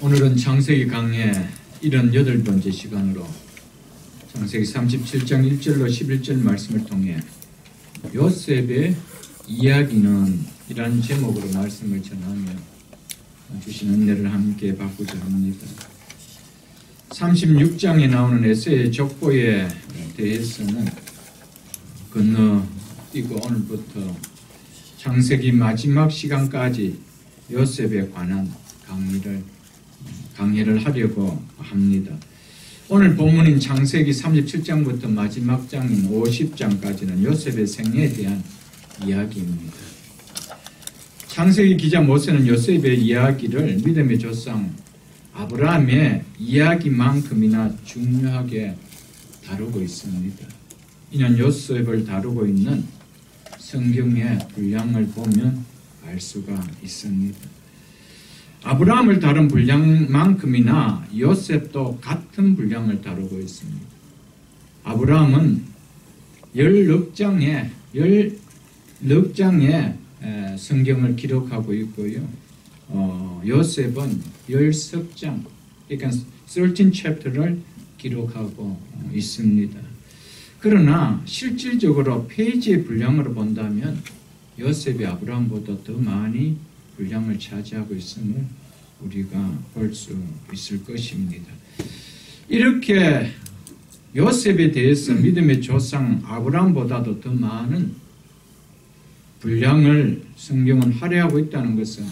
오늘은 창세기 강의 78번째 시간으로 창세기 37장 1절로 11절 말씀을 통해 요셉의 이야기는 이라는 제목으로 말씀을 전하며 주신 은혜를 함께 받고자 합니다. 36장에 나오는 에서의 족보에 대해서는 건너뛰고 오늘부터 창세기 마지막 시간까지 요셉에 관한 강의를 하려고 합니다. 오늘 본문인 창세기 37장부터 마지막 장인 50장까지는 요셉의 생애에 대한 이야기입니다. 창세기 기자 모세는 요셉의 이야기를 믿음의 조상 아브라함의 이야기만큼이나 중요하게 다루고 있습니다. 이는 요셉을 다루고 있는 성경의 분량을 보면 알 수가 있습니다. 아브라함을 다룬 분량만큼이나 요셉도 같은 분량을 다루고 있습니다. 아브라함은 16장의 성경을 기록하고 있고요. 요셉은 10장, 그러니까 13챕터를 기록하고 있습니다. 그러나 실질적으로 페이지의 분량으로 본다면 요셉이 아브라함보다 더 많이 분량을 차지하고 있음을 우리가 볼 수 있을 것입니다. 이렇게 요셉에 대해서 믿음의 조상 아브라함보다도 더 많은 분량을 성경은 할애하고 있다는 것은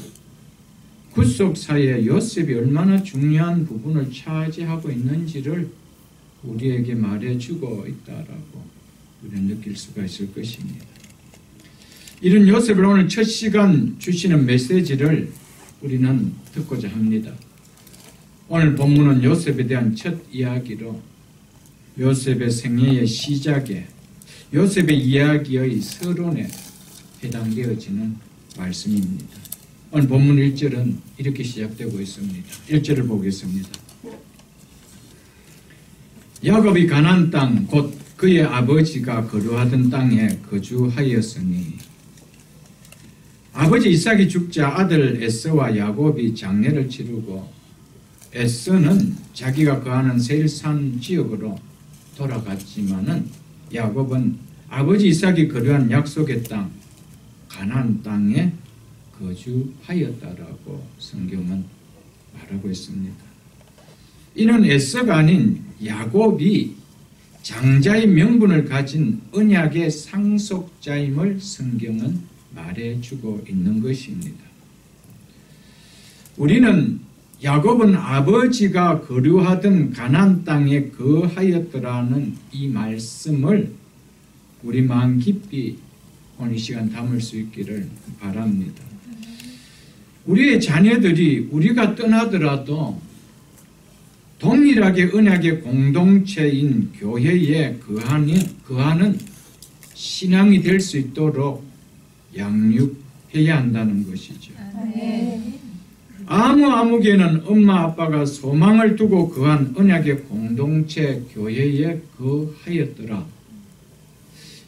구속사에 요셉이 얼마나 중요한 부분을 차지하고 있는지를 우리에게 말해주고 있다라고 우리는 느낄 수가 있을 것입니다. 이런 요셉을 오늘 첫 시간 주시는 메시지를 우리는 듣고자 합니다. 오늘 본문은 요셉에 대한 첫 이야기로 요셉의 생애의 시작에 요셉의 이야기의 서론에 해당되어지는 말씀입니다. 오늘 본문 1절은 이렇게 시작되고 있습니다. 1절을 보겠습니다. 야곱이 가나안 땅 곧 그의 아버지가 거주하던 땅에 거주하였으니 아버지 이삭이 죽자 아들 에서와 야곱이 장례를 치르고 에서는 자기가 거하는 세일산 지역으로 돌아갔지만은 야곱은 아버지 이삭이 거주한 약속의 땅 가나안 땅에 거주하였다라고 성경은 말하고 있습니다. 이는 에서가 아닌 야곱이 장자의 명분을 가진 언약의 상속자임을 성경은 말해주고 있는 것입니다. 우리는 야곱은 아버지가 거류하던 가나안 땅에 거하였더라는 이 말씀을 우리 마음 깊이 오늘 이 시간 담을 수 있기를 바랍니다. 우리의 자녀들이 우리가 떠나더라도 동일하게 언약의 공동체인 교회에 거하는 신앙이 될 수 있도록 양육해야 한다는 것이죠. 아무개는 엄마 아빠가 소망을 두고 거한 언약의 공동체 교회에 거하였더라.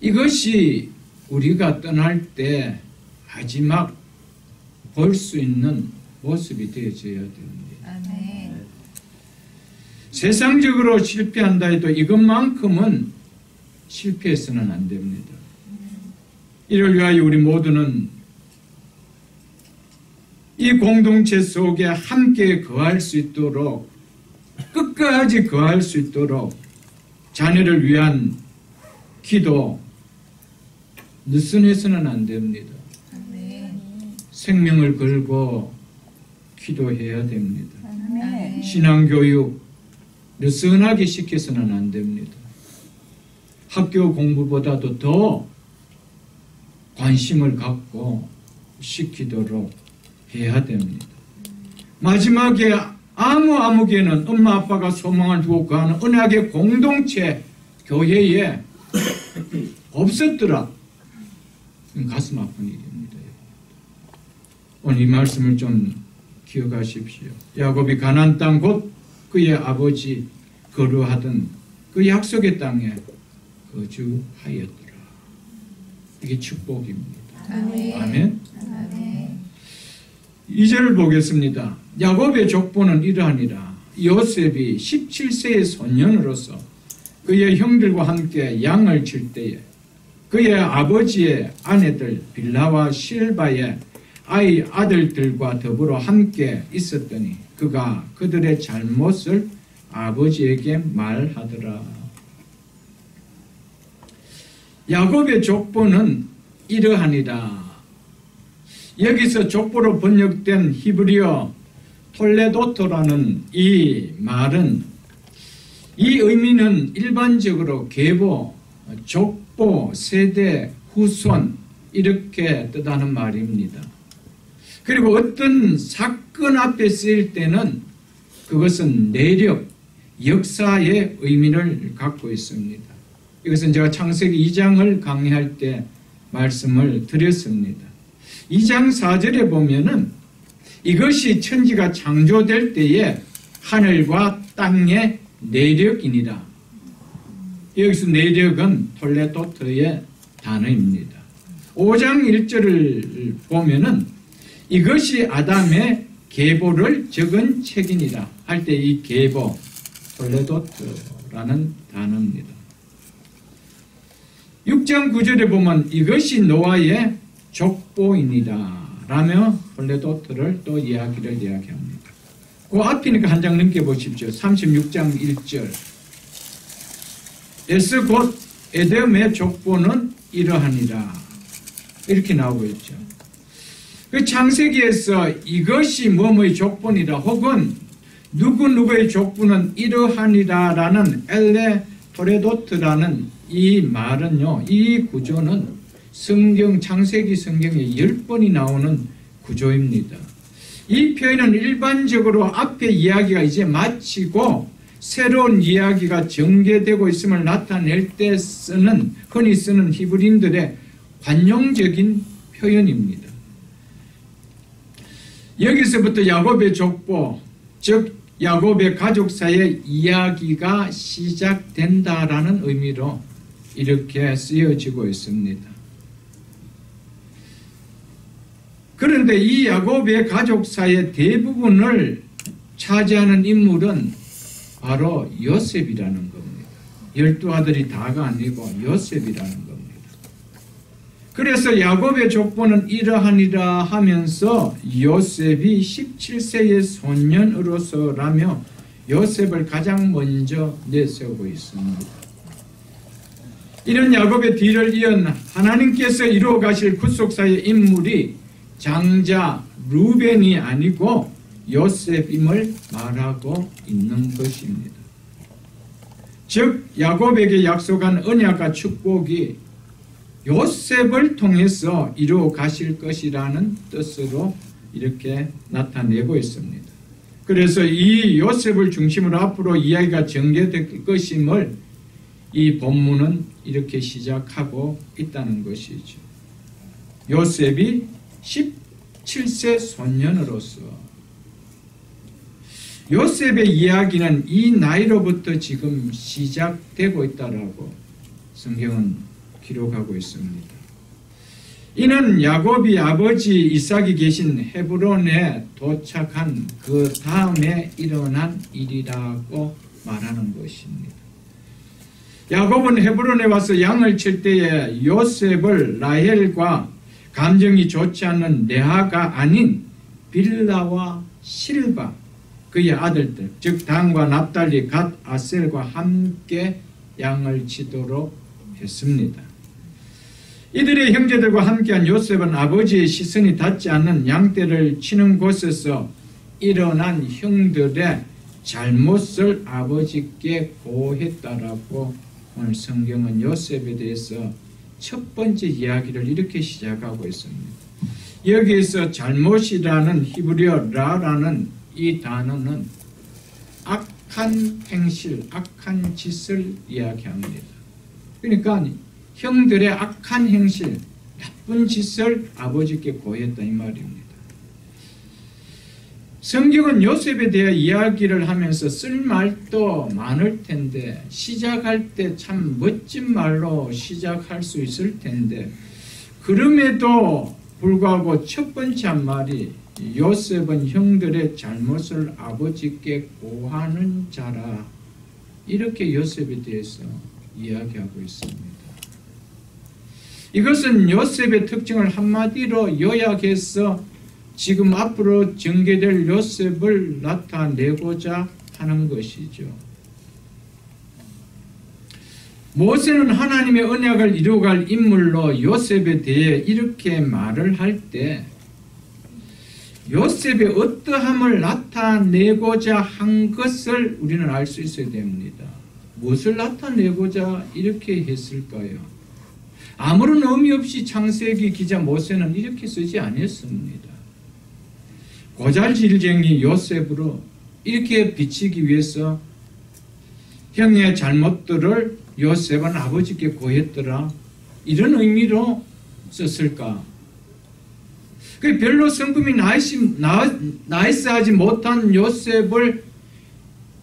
이것이 우리가 떠날 때 마지막 볼 수 있는 모습이 되어져야 됩니다. 세상적으로 실패한다 해도 이것만큼은 실패해서는 안 됩니다. 이를 위하여 우리 모두는 이 공동체 속에 함께 거할 수 있도록 끝까지 거할 수 있도록 자녀를 위한 기도 느슨해서는 안 됩니다. 생명을 걸고 기도해야 됩니다. 신앙교육 느슨하게 시켜서는 안 됩니다. 학교 공부보다도 더 관심을 갖고 시키도록 해야 됩니다. 마지막에 아무개는 엄마 아빠가 소망을 두고 가는 언약의 공동체 교회에 없었더라. 가슴 아픈 일입니다. 오늘 이 말씀을 좀 기억하십시오. 야곱이 가나안 땅 곧 그의 아버지 거주하던 그 약속의 땅에 거주하였더라. 이게 축복입니다. 아멘. 2절을 보겠습니다. 야곱의 족보는 이러하니라. 요셉이 17세의 소년으로서 그의 형들과 함께 양을 칠 때에 그의 아버지의 아내들 빌하와 실바의 아들들과 더불어 함께 있었더니 그가 그들의 잘못을 아버지에게 말하더라. 야곱의 족보는 이러하니라. 여기서 족보로 번역된 히브리어 톨레도토라는 이 말은, 이 의미는 일반적으로 계보, 족보, 세대, 후손 이렇게 뜻하는 말입니다. 그리고 어떤 사건 앞에 쓰일 때는 그것은 내력, 역사의 의미를 갖고 있습니다. 이것은 제가 창세기 2장을 강의할 때 말씀을 드렸습니다. 2장 4절에 보면은 이것이 천지가 창조될 때에 하늘과 땅의 내력이니라. 여기서 내력은 톨레도트의 단어입니다. 5장 1절을 보면은 이것이 아담의 계보를 적은 책이니라 할 때 이 계보, 톨레도트라는 단어입니다. 6장 9절에 보면 이것이 노아의 족보이니라 라며 톨레도트를 또 이야기합니다. 그 앞이니까 한 장 넘겨보십시오. 36장 1절. 에스 곧 에돔의 족보는 이러하니라. 이렇게 나오고 있죠. 그 창세기에서 이것이 뭐뭐의 족보니라 혹은 누구누구의 족보는 이러하니라 라는 엘레 토레도트라는 이 말은요, 이 구조는 창세기 성경에 10번이 나오는 구조입니다. 이 표현은 일반적으로 앞에 이야기가 이제 마치고 새로운 이야기가 전개되고 있음을 나타낼 때 흔히 쓰는 히브리인들의 관용적인 표현입니다. 여기서부터 야곱의 족보, 즉 야곱의 가족사의 이야기가 시작된다라는 의미로 이렇게 쓰여지고 있습니다. 그런데 이 야곱의 가족사의 대부분을 차지하는 인물은 바로 요셉이라는 겁니다. 12아들이 다가 아니고 요셉이라는 겁니다. 그래서 야곱의 족보는 이러하니라 하면서 요셉이 17세의 소년으로서라며 요셉을 가장 먼저 내세우고 있습니다. 이런 야곱의 뒤를 이은 하나님께서 이루어 가실 구속사의 인물이 장자 루벤이 아니고 요셉임을 말하고 있는 것입니다. 즉 야곱에게 약속한 언약과 축복이 요셉을 통해서 이루어 가실 것이라는 뜻으로 이렇게 나타내고 있습니다. 그래서 이 요셉을 중심으로 앞으로 이야기가 전개될 것임을 이 본문은 이렇게 시작하고 있다는 것이죠. 요셉이 17세 소년으로서 요셉의 이야기는 이 나이로부터 지금 시작되고 있다라고 성경은 기록하고 있습니다. 이는 야곱이 아버지 이삭이 계신 헤브론에 도착한 그 다음에 일어난 일이라고 말하는 것입니다. 야곱은 헤브론에 와서 양을 칠 때에 요셉을 라헬과 감정이 좋지 않는 레아가 아닌 빌라와 실바 그의 아들들 즉 단과 납달리 갓 아셀과 함께 양을 치도록 했습니다. 이들의 형제들과 함께한 요셉은 아버지의 시선이 닿지 않는 양떼를 치는 곳에서 일어난 형들의 잘못을 아버지께 고했다라고 오늘 성경은 요셉에 대해서 첫 번째 이야기를 이렇게 시작하고 있습니다. 여기에서 잘못이라는 히브리어 라라는 이 단어는 악한 행실, 악한 짓을 이야기합니다. 그러니까 형들의 악한 행실, 나쁜 짓을 아버지께 고했다 이 말입니다. 성경은 요셉에 대해 이야기를 하면서 쓸 말도 많을 텐데 시작할 때 참 멋진 말로 시작할 수 있을 텐데 그럼에도 불구하고 첫 번째 한 말이 요셉은 형들의 잘못을 아버지께 고하는 자라. 이렇게 요셉에 대해서 이야기하고 있습니다. 이것은 요셉의 특징을 한마디로 요약해서 지금 앞으로 전개될 요셉을 나타내고자 하는 것이죠. 모세는 하나님의 언약을 이루어갈 인물로 요셉에 대해 이렇게 말을 할 때 요셉의 어떠함을 나타내고자 한 것을 우리는 알 수 있어야 됩니다. 무엇을 나타내고자 이렇게 했을까요? 아무런 의미 없이 창세기 기자 모세는 이렇게 쓰지 않았습니다. 고잘질쟁이 요셉으로 이렇게 비치기 위해서 형의 잘못들을 요셉은 아버지께 고했더라. 이런 의미로 썼을까? 별로 성품이 나이스하지 못한 요셉을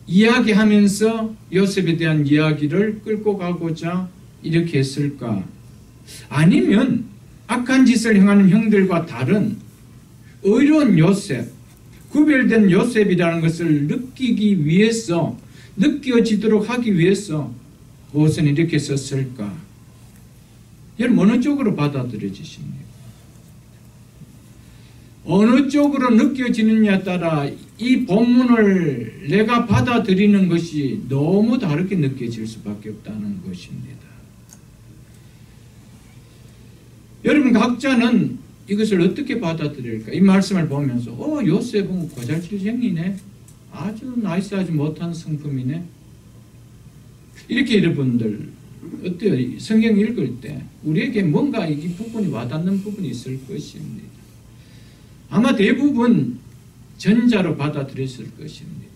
이야기하면서 요셉에 대한 이야기를 끌고 가고자 이렇게 했을까? 아니면 악한 짓을 행하는 형들과 다른 의로운 요셉, 구별된 요셉이라는 것을 느끼기 위해서, 느껴지도록 하기 위해서 무엇은 이렇게 썼을까? 여러분 어느 쪽으로 받아들여지십니까? 어느 쪽으로 느껴지느냐에 따라 이 본문을 내가 받아들이는 것이 너무 다르게 느껴질 수밖에 없다는 것입니다. 여러분 각자는 이것을 어떻게 받아들일까? 이 말씀을 보면서 요셉은 고잘질쟁이네. 아주 나이스하지 못한 성품이네. 이렇게 여러분들 어때요? 성경 읽을 때 우리에게 뭔가 이 부분이 와닿는 부분이 있을 것입니다. 아마 대부분 전자로 받아들였을 것입니다.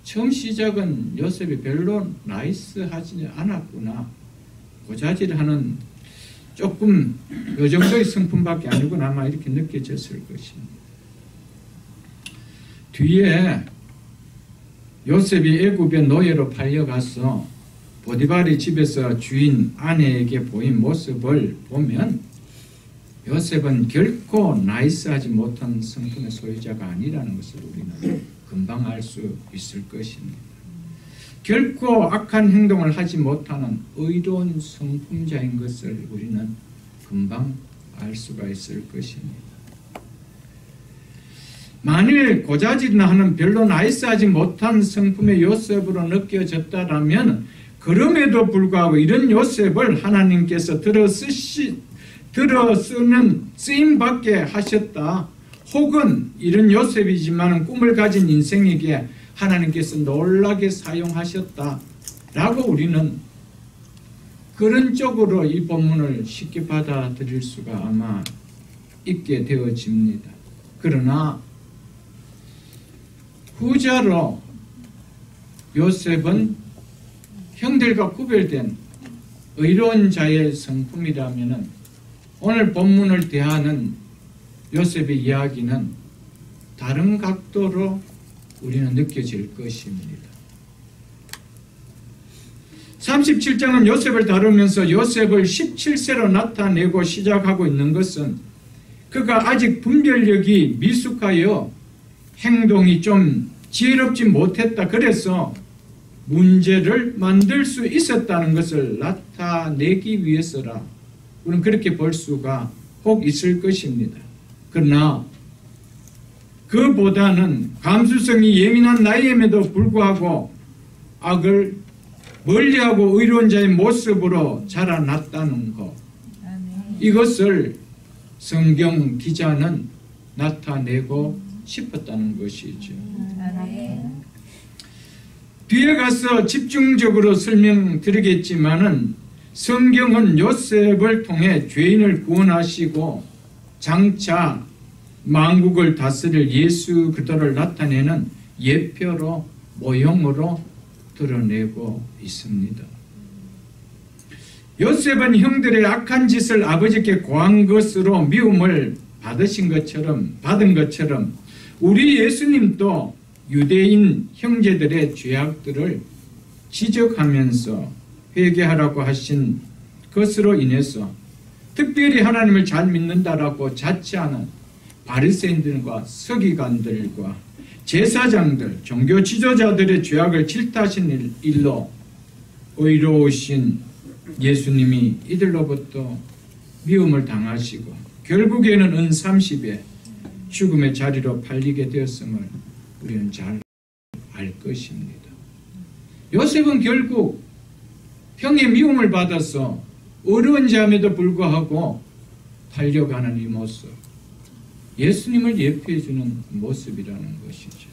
처음 시작은 요셉이 별로 나이스하지 않았구나. 고자질하는 조금 요 정도의 성품밖에 아니구나. 아마 이렇게 느껴졌을 것입니다. 뒤에 요셉이 애굽의 노예로 팔려가서 보디발의 집에서 주인 아내에게 보인 모습을 보면 요셉은 결코 나이스하지 못한 성품의 소유자가 아니라는 것을 우리는 금방 알 수 있을 것입니다. 결코 악한 행동을 하지 못하는 의로운 성품자인 것을 우리는 금방 알 수가 있을 것입니다. 만일 고자질이나 하는 별로 나이스하지 못한 성품의 요셉으로 느껴졌다라면 그럼에도 불구하고 이런 요셉을 하나님께서 들어쓰는 쓰임받게 하셨다. 혹은 이런 요셉이지만 꿈을 가진 인생에게 하나님께서 놀라게 사용하셨다. 라고 우리는 그런 쪽으로 이 본문을 쉽게 받아들일 수가 아마 있게 되어집니다. 그러나 후자로 요셉은 형들과 구별된 의로운 자의 성품이라면 오늘 본문을 대하는 요셉의 이야기는 다른 각도로 우리는 느껴질 것입니다. 37장은 요셉을 다루면서 요셉을 17세로 나타내고 시작하고 있는 것은 그가 아직 분별력이 미숙하여 행동이 좀 지혜롭지 못했다. 그래서 문제를 만들 수 있었다는 것을 나타내기 위해서라. 우리는 그렇게 볼 수가 혹 있을 것입니다. 그러나 그보다는 감수성이 예민한 나이임에도 불구하고 악을 멀리하고 의로운 자의 모습으로 자라났다는 것, 이것을 성경 기자는 나타내고 싶었다는 것이죠. 뒤에 가서 집중적으로 설명드리겠지만은 성경은 요셉을 통해 죄인을 구원하시고 장차 만국을 다스릴 예수 그리스도를 나타내는 예표로 모형으로 드러내고 있습니다. 요셉은 형들의 악한 짓을 아버지께 고한 것으로 미움을 받은 것처럼 우리 예수님도 유대인 형제들의 죄악들을 지적하면서 회개하라고 하신 것으로 인해서 특별히 하나님을 잘 믿는다라고 자처하는 바리새인들과 서기관들과 제사장들, 종교 지도자들의 죄악을 질타하신 일로 의로우신 예수님이 이들로부터 미움을 당하시고 결국에는 은30에 죽음의 자리로 팔리게 되었음을 우리는 잘 알 것입니다. 요셉은 결국 형의 미움을 받아서 어려운 잠에도 불구하고 달려가는 이 모습, 예수님을 예표해 주는 모습이라는 것이죠.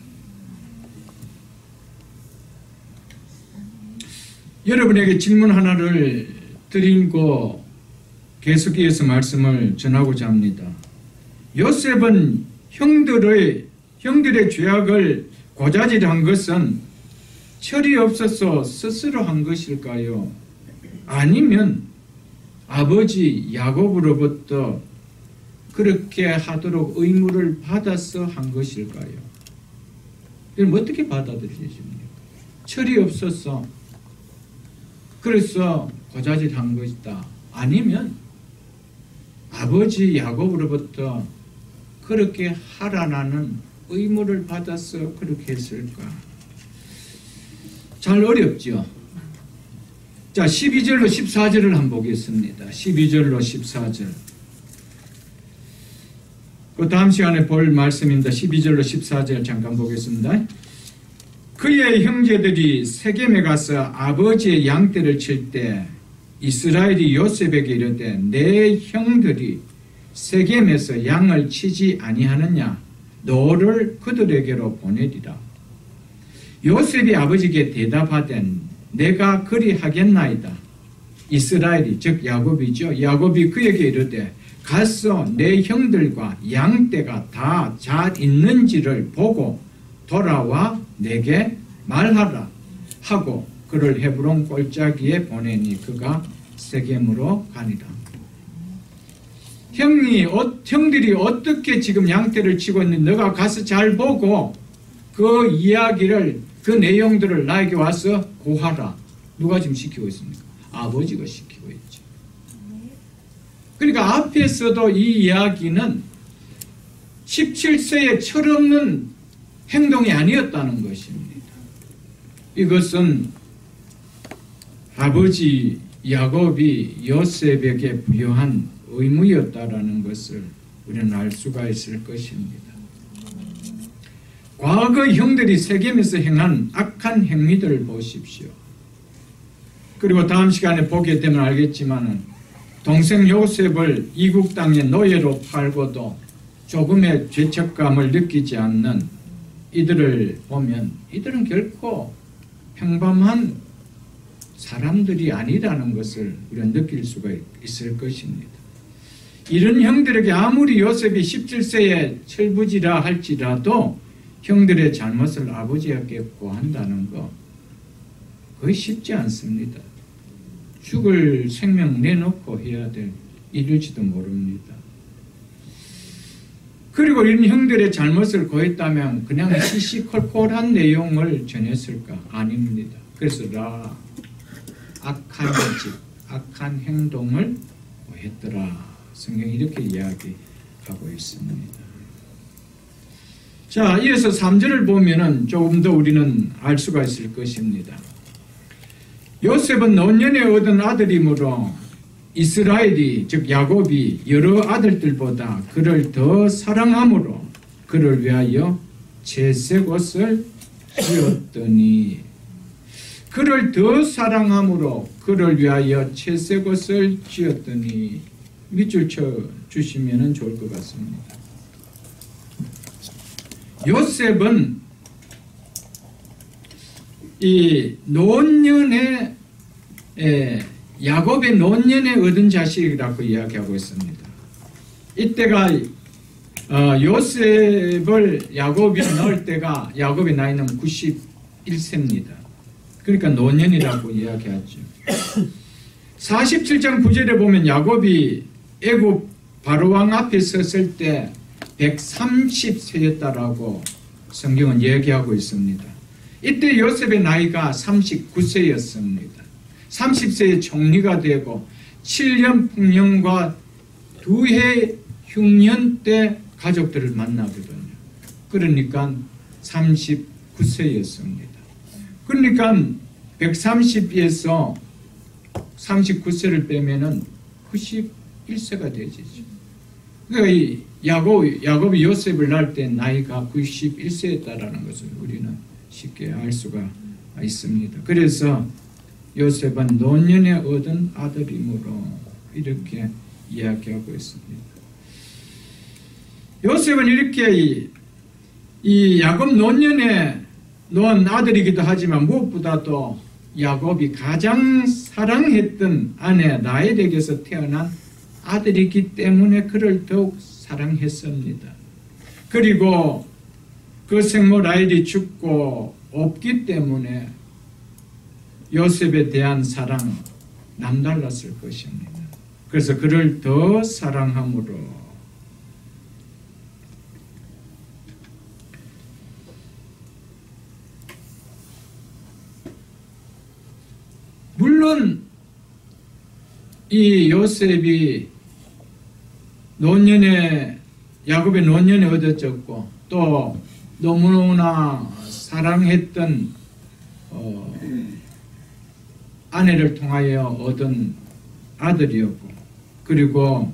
여러분에게 질문 하나를 드리고 계속해서 말씀을 전하고자 합니다. 요셉은 형들의 죄악을 고자질한 것은 철이 없어서 스스로 한 것일까요? 아니면 아버지 야곱으로부터 그렇게 하도록 의무를 받아서 한 것일까요? 그럼 어떻게 받아들이십니까? 철이 없어서 그래서 고자질한 것이다. 아니면 아버지 야곱으로부터 그렇게 하라는 의무를 받아서 그렇게 했을까? 잘 어렵죠. 자, 12절로 14절을 한번 보겠습니다. 12절로 14절. 그 다음 시간에 볼 말씀입니다. 12절로 14절 잠깐 보겠습니다. 그의 형제들이 세겜에 가서 아버지의 양떼를 칠 때 이스라엘이 요셉에게 이르되 내 형들이 세겜에서 양을 치지 아니하느냐? 너를 그들에게로 보내리라. 요셉이 아버지께 대답하되 내가 그리하겠나이다. 이스라엘이 즉 야곱이죠. 야곱이 그에게 이르되 가서 내 형들과 양떼가 다 잘 있는지를 보고 돌아와 내게 말하라 하고 그를 헤브론 골짜기에 보내니 그가 세겜으로 가니라. 형들이 어떻게 지금 양떼를 치고 있는지 너가 가서 잘 보고 그 이야기를, 그 내용들을 나에게 와서 고하라. 누가 지금 시키고 있습니까? 아버지가 시키고 있죠. 그러니까 앞에서도 이 이야기는 17세에 철없는 행동이 아니었다는 것입니다. 이것은 아버지 야곱이 요셉에게 부여한 의무였다라는 것을 우리는 알 수가 있을 것입니다. 과거 형들이 세겜에서 행한 악한 행위들을 보십시오. 그리고 다음 시간에 보게 되면 알겠지만 동생 요셉을 이국 땅의 노예로 팔고도 조금의 죄책감을 느끼지 않는 이들을 보면 이들은 결코 평범한 사람들이 아니라는 것을 우리가 느낄 수가 있을 것입니다. 이런 형들에게 아무리 요셉이 17세에 철부지라 할지라도 형들의 잘못을 아버지에게 고한다는 거 거의 쉽지 않습니다. 죽을 생명 내놓고 해야 될 일일지도 모릅니다. 그리고 이런 형들의 잘못을 고했다면 그냥 시시콜콜한 내용을 전했을까? 아닙니다. 그래서 악한 집, 악한 행동을 했더라. 성경이 이렇게 이야기하고 있습니다. 자, 이어서 3절을 보면은 조금 더 우리는 알 수가 있을 것입니다. 요셉은 노년에 얻은 아들이므로 이스라엘이 즉 야곱이 여러 아들들보다 그를 더 사랑함으로 그를 위하여 채색 옷을 지었더니 그를 더 사랑함으로 그를 위하여 채색 옷을 지었더니 밑줄 쳐 주시면 좋을 것 같습니다. 요셉은 이 노년에 야곱의 노년에 얻은 자식이라고 이야기하고 있습니다. 이때가 요셉을 야곱이 낳을 때가 야곱의 나이는 91세입니다. 그러니까 노년이라고 이야기하죠. 47장 9절에 보면 야곱이 애굽 바로왕 앞에 섰을 때 130세였다라고 성경은 얘기하고 있습니다. 이때 요셉의 나이가 39세였습니다. 30세에 총리가 되고 7년 풍년과 2해 흉년 때 가족들을 만나거든요. 그러니까 39세였습니다. 그러니까 130에서 39세를 빼면은 91세가 되죠. 그러니까 이 야곱이 요셉을 낳을 때 나이가 91세였다라는 것을 우리는 쉽게 알 수가 있습니다. 그래서 요셉은 노년에 얻은 아들이므로 이렇게 이야기하고 있습니다. 요셉은 이렇게 이 야곱 노년에 놓은 아들이기도 하지만 무엇보다도 야곱이 가장 사랑했던 아내 라헬에게서 태어난 아들이기 때문에 그를 더욱 사랑했습니다. 그리고 그 생모 라헬이 죽고 없기 때문에 요셉에 대한 사랑은 남달랐을 것입니다. 그래서 그를 더 사랑함으로 물론 이 요셉이 야곱의 노년에 얻어졌고 또 너무나 사랑했던 아내를 통하여 얻은 아들이었고 그리고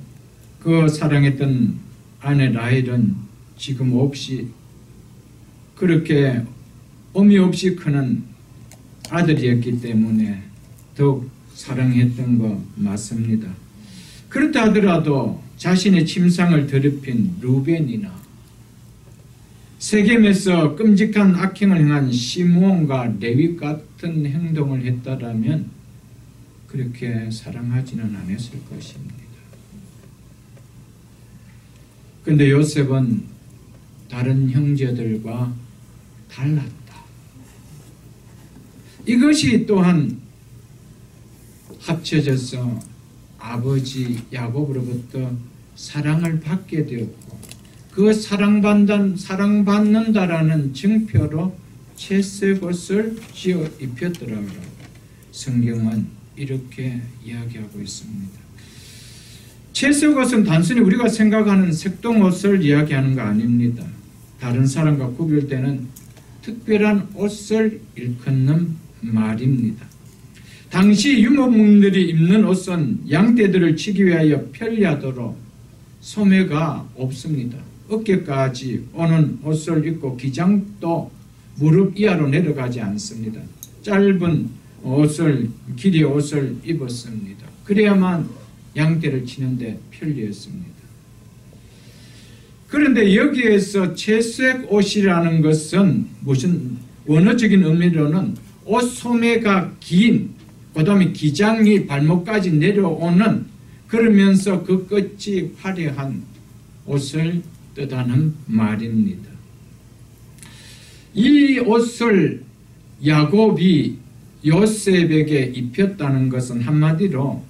그 사랑했던 아내 라헬은 지금 없이 그렇게 의미 없이 크는 아들이었기 때문에 더욱 사랑했던 거 맞습니다. 그렇다 하더라도 자신의 침상을 더럽힌 루벤이나 세겜에서 끔찍한 악행을 행한 시므온과 레위 같은 행동을 했다라면 그렇게 사랑하지는 않았을 것입니다. 그런데 요셉은 다른 형제들과 달랐다. 이것이 또한 합쳐져서 아버지 야곱으로부터 사랑을 받게 되었고 그 사랑받는다라는 증표로 채색 옷을 지어 입혔더라고요. 성경은 이렇게 이야기하고 있습니다. 채색 옷은 단순히 우리가 생각하는 색동옷을 이야기하는 거 아닙니다. 다른 사람과 구별되는 특별한 옷을 일컫는 말입니다. 당시 유목민들이 입는 옷은 양떼들을 치기 위하여 편리하도록 소매가 없습니다. 어깨까지 오는 옷을 입고 기장도 무릎 이하로 내려가지 않습니다. 짧은 옷을 길이의 옷을 입었습니다. 그래야만 양떼를 치는데 편리했습니다. 그런데 여기에서 채색 옷이라는 것은 무슨 원어적인 의미로는 옷 소매가 긴 그 다음에 기장이 발목까지 내려오는 그러면서 그 끝이 화려한 옷을 뜻하는 말입니다. 이 옷을 야곱이 요셉에게 입혔다는 것은 한마디로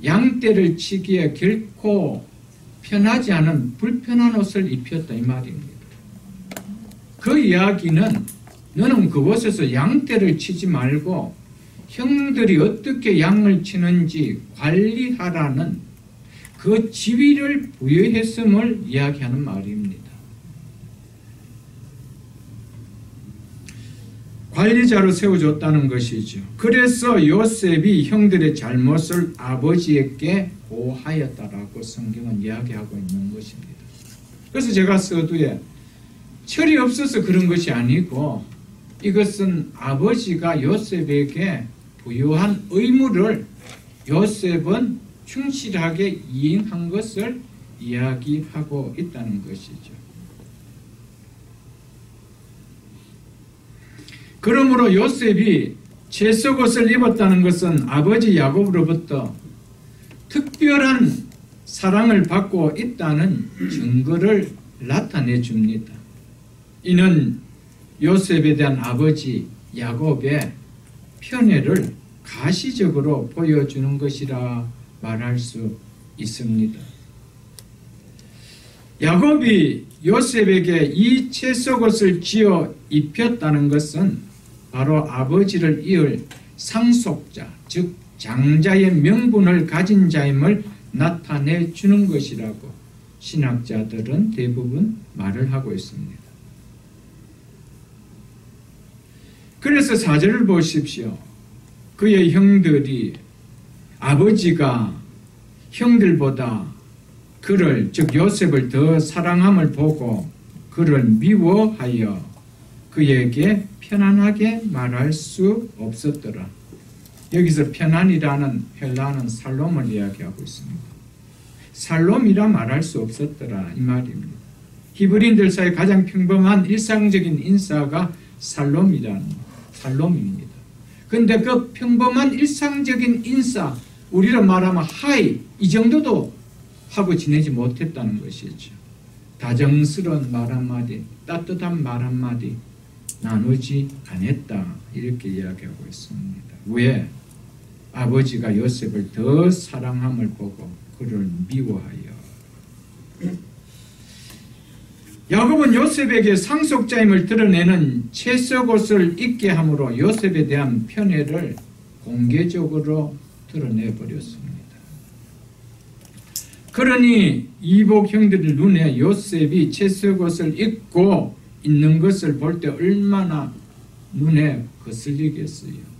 양떼를 치기에 결코 편하지 않은 불편한 옷을 입혔다 이 말입니다. 그 이야기는 너는 그곳에서 양떼를 치지 말고 형들이 어떻게 양을 치는지 관리하라는 그 지위를 부여했음을 이야기하는 말입니다. 관리자로 세워줬다는 것이죠. 그래서 요셉이 형들의 잘못을 아버지에게 보호하였다라고 성경은 이야기하고 있는 것입니다. 그래서 제가 서두에 철이 없어서 그런 것이 아니고 이것은 아버지가 요셉에게 부여한 의무를 요셉은 충실하게 이행한 것을 이야기하고 있다는 것이죠. 그러므로 요셉이 채색옷을 입었다는 것은 아버지 야곱으로부터 특별한 사랑을 받고 있다는 증거를 나타내 줍니다. 이는 요셉에 대한 아버지 야곱의 편애를 가시적으로 보여주는 것이라 말할 수 있습니다. 야곱이 요셉에게 이 채색옷을 지어 입혔다는 것은 바로 아버지를 이을 상속자, 즉 장자의 명분을 가진 자임을 나타내 주는 것이라고 신학자들은 대부분 말을 하고 있습니다. 그래서 4절을 보십시오. 그의 형들이 아버지가 형들보다 그를, 즉 요셉을 더 사랑함을 보고 그를 미워하여 그에게 편안하게 말할 수 없었더라. 여기서 편안이라는 헬라어는 살롬을 이야기하고 있습니다. 살롬이라 말할 수 없었더라 이 말입니다. 히브리인들 사이 가장 평범한 일상적인 인사가 살롬입니다. 그런데 그 평범한 일상적인 인사, 우리로 말하면 하이, 이 정도도 하고 지내지 못했다는 것이죠. 다정스러운 말 한마디, 따뜻한 말 한마디 나누지 않았다 이렇게 이야기하고 있습니다. 왜? 아버지가 요셉을 더 사랑함을 보고 그를 미워하여. 야곱은 요셉에게 상속자임을 드러내는 채색옷을 입게 함으로 요셉에 대한 편애를 공개적으로 드러내버렸습니다. 그러니 이복 형들의 눈에 요셉이 채색옷을 입고 있는 것을 볼 때 얼마나 눈에 거슬리겠어요.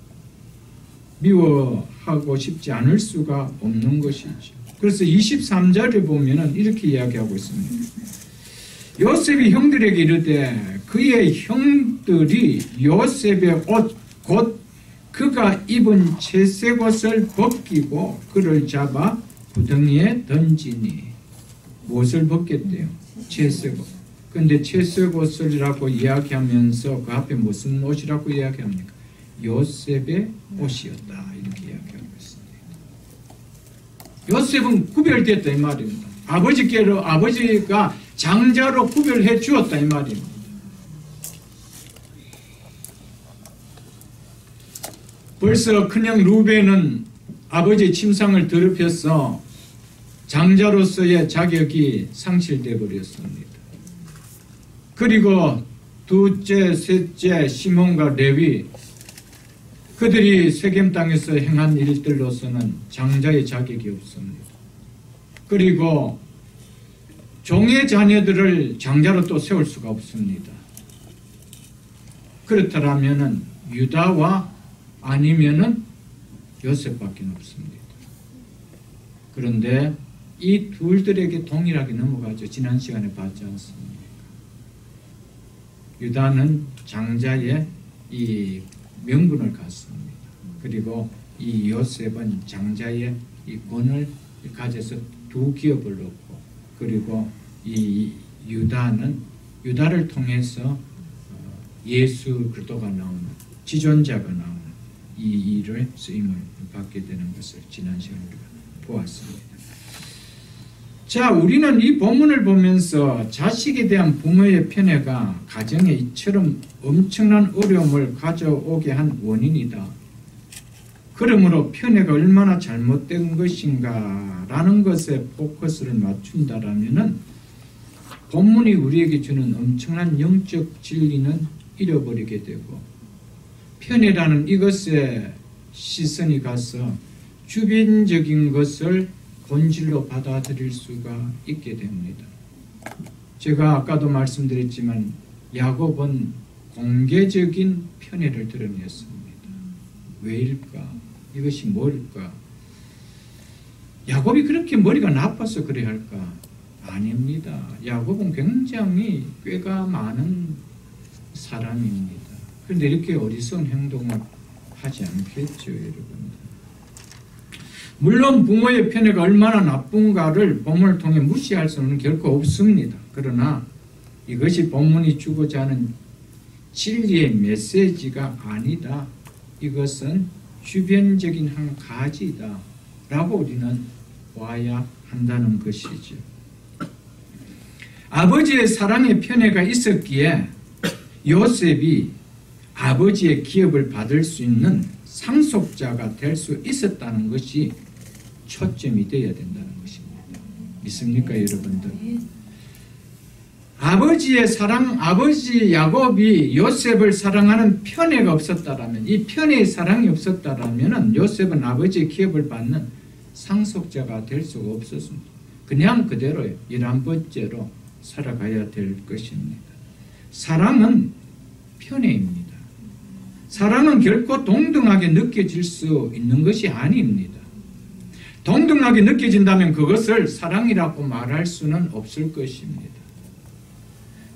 미워하고 싶지 않을 수가 없는 것이죠. 그래서 23절에 보면은 이렇게 이야기하고 있습니다. 요셉이 형들에게 이르되 그의 형들이 요셉의 옷 곧 그가 입은 채색옷을 벗기고 그를 잡아 구덩이에 던지니. 무엇을 벗겼대요? 채색옷. 근데 채색옷이라고 이야기하면서 그 앞에 무슨 옷이라고 이야기합니까? 요셉의 옷이었다 이렇게 이야기하고 있습니다. 요셉은 구별됐다 이 말입니다. 아버지가 장자로 구별해 주었다 이 말입니다. 벌써 큰형 루벤은 아버지의 침상을 더럽혀서 장자로서의 자격이 상실되어 버렸습니다. 그리고 둘째, 셋째 시몬과 레위, 그들이 세겜 땅에서 행한 일들로서는 장자의 자격이 없습니다. 그리고 종의 자녀들을 장자로 또 세울 수가 없습니다. 그렇다면은 유다와 아니면은 요셉밖에 없습니다. 그런데 이 둘들에게 동일하게 넘어가죠. 지난 시간에 봤지 않습니까? 유다는 장자의 이 명분을 갖습니다. 그리고 이 요셉은 장자의 이 권을 가져서 두 기업을 얻고, 그리고 이 유다를 통해서 예수 그리스도가 나오는, 지존자가 나오는 이 일을 쓰임을 받게 되는 것을 지난 시간에 우리가 보았습니다. 자, 우리는 이 본문을 보면서 자식에 대한 부모의 편애가 가정에 이처럼 엄청난 어려움을 가져오게 한 원인이다. 그러므로 편애가 얼마나 잘못된 것인가 라는 것에 포커스를 맞춘다라면은 본문이 우리에게 주는 엄청난 영적 진리는 잃어버리게 되고, 편애라는 이것에 시선이 가서 주변적인 것을 본질로 받아들일 수가 있게 됩니다. 제가 아까도 말씀드렸지만 야곱은 공개적인 편애를 드러냈습니다. 왜일까? 이것이 뭘까? 야곱이 그렇게 머리가 나빠서 그래야 할까? 아닙니다. 야곱은 굉장히 꾀가 많은 사람입니다. 그런데 이렇게 어리석은 행동을 하지 않겠죠, 여러분. 물론 부모의 편애가 얼마나 나쁜가를 본문을 통해 무시할 수는 결코 없습니다. 그러나 이것이 본문이 주고자 하는 진리의 메시지가 아니다. 이것은 주변적인 한 가지다 라고 우리는 봐야 한다는 것이죠. 아버지의 사랑의 편애가 있었기에 요셉이 아버지의 기업을 받을 수 있는 상속자가 될 수 있었다는 것이 초점이 되어야 된다는 것입니다. 믿습니까, 여러분들? 아버지의 사랑, 아버지 야곱이 요셉을 사랑하는 편애가 없었다라면, 이 편애의 사랑이 없었다라면 요셉은 아버지의 기업을 받는 상속자가 될 수가 없었습니다. 그냥 그대로 11번째로 살아가야 될 것입니다. 사랑은 편애입니다. 사랑은 결코 동등하게 느껴질 수 있는 것이 아닙니다. 동등하게 느껴진다면 그것을 사랑이라고 말할 수는 없을 것입니다.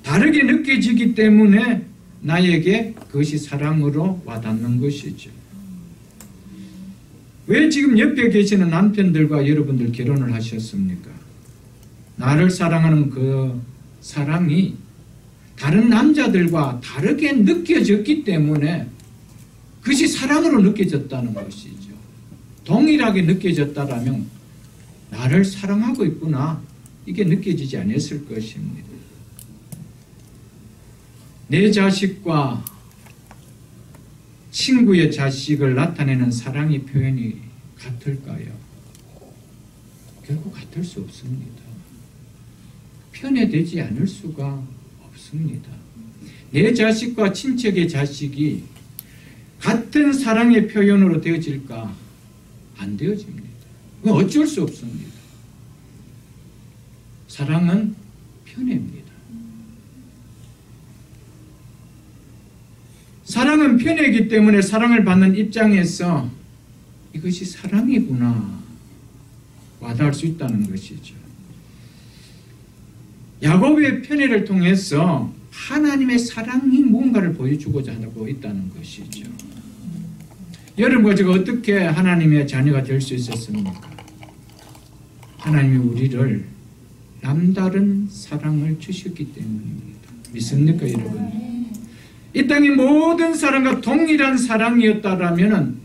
다르게 느껴지기 때문에 나에게 그것이 사랑으로 와닿는 것이죠. 왜 지금 옆에 계시는 남편들과 여러분들 결혼을 하셨습니까? 나를 사랑하는 그 사랑이 다른 남자들과 다르게 느껴졌기 때문에 그것이 사랑으로 느껴졌다는 것이죠. 동일하게 느껴졌다라면 나를 사랑하고 있구나, 이게 느껴지지 않았을 것입니다. 내 자식과 친구의 자식을 나타내는 사랑의 표현이 같을까요? 결국 같을 수 없습니다. 편애되지 않을 수가 없습니다. 내 자식과 친척의 자식이 같은 사랑의 표현으로 되어질까? 안 되어집니다. 그건 어쩔 수 없습니다. 사랑은 편애입니다. 사랑은 편애이기 때문에 사랑을 받는 입장에서 이것이 사랑이구나 와닿을 수 있다는 것이죠. 야곱의 편애를 통해서 하나님의 사랑이 무언가를 보여주고자 하고 있다는 것이죠. 여러분과 제가 어떻게 하나님의 자녀가 될 수 있었습니까? 하나님이 우리를 남다른 사랑을 주셨기 때문입니다. 믿습니까, 여러분? 이 땅의 모든 사람과 동일한 사랑이었다라면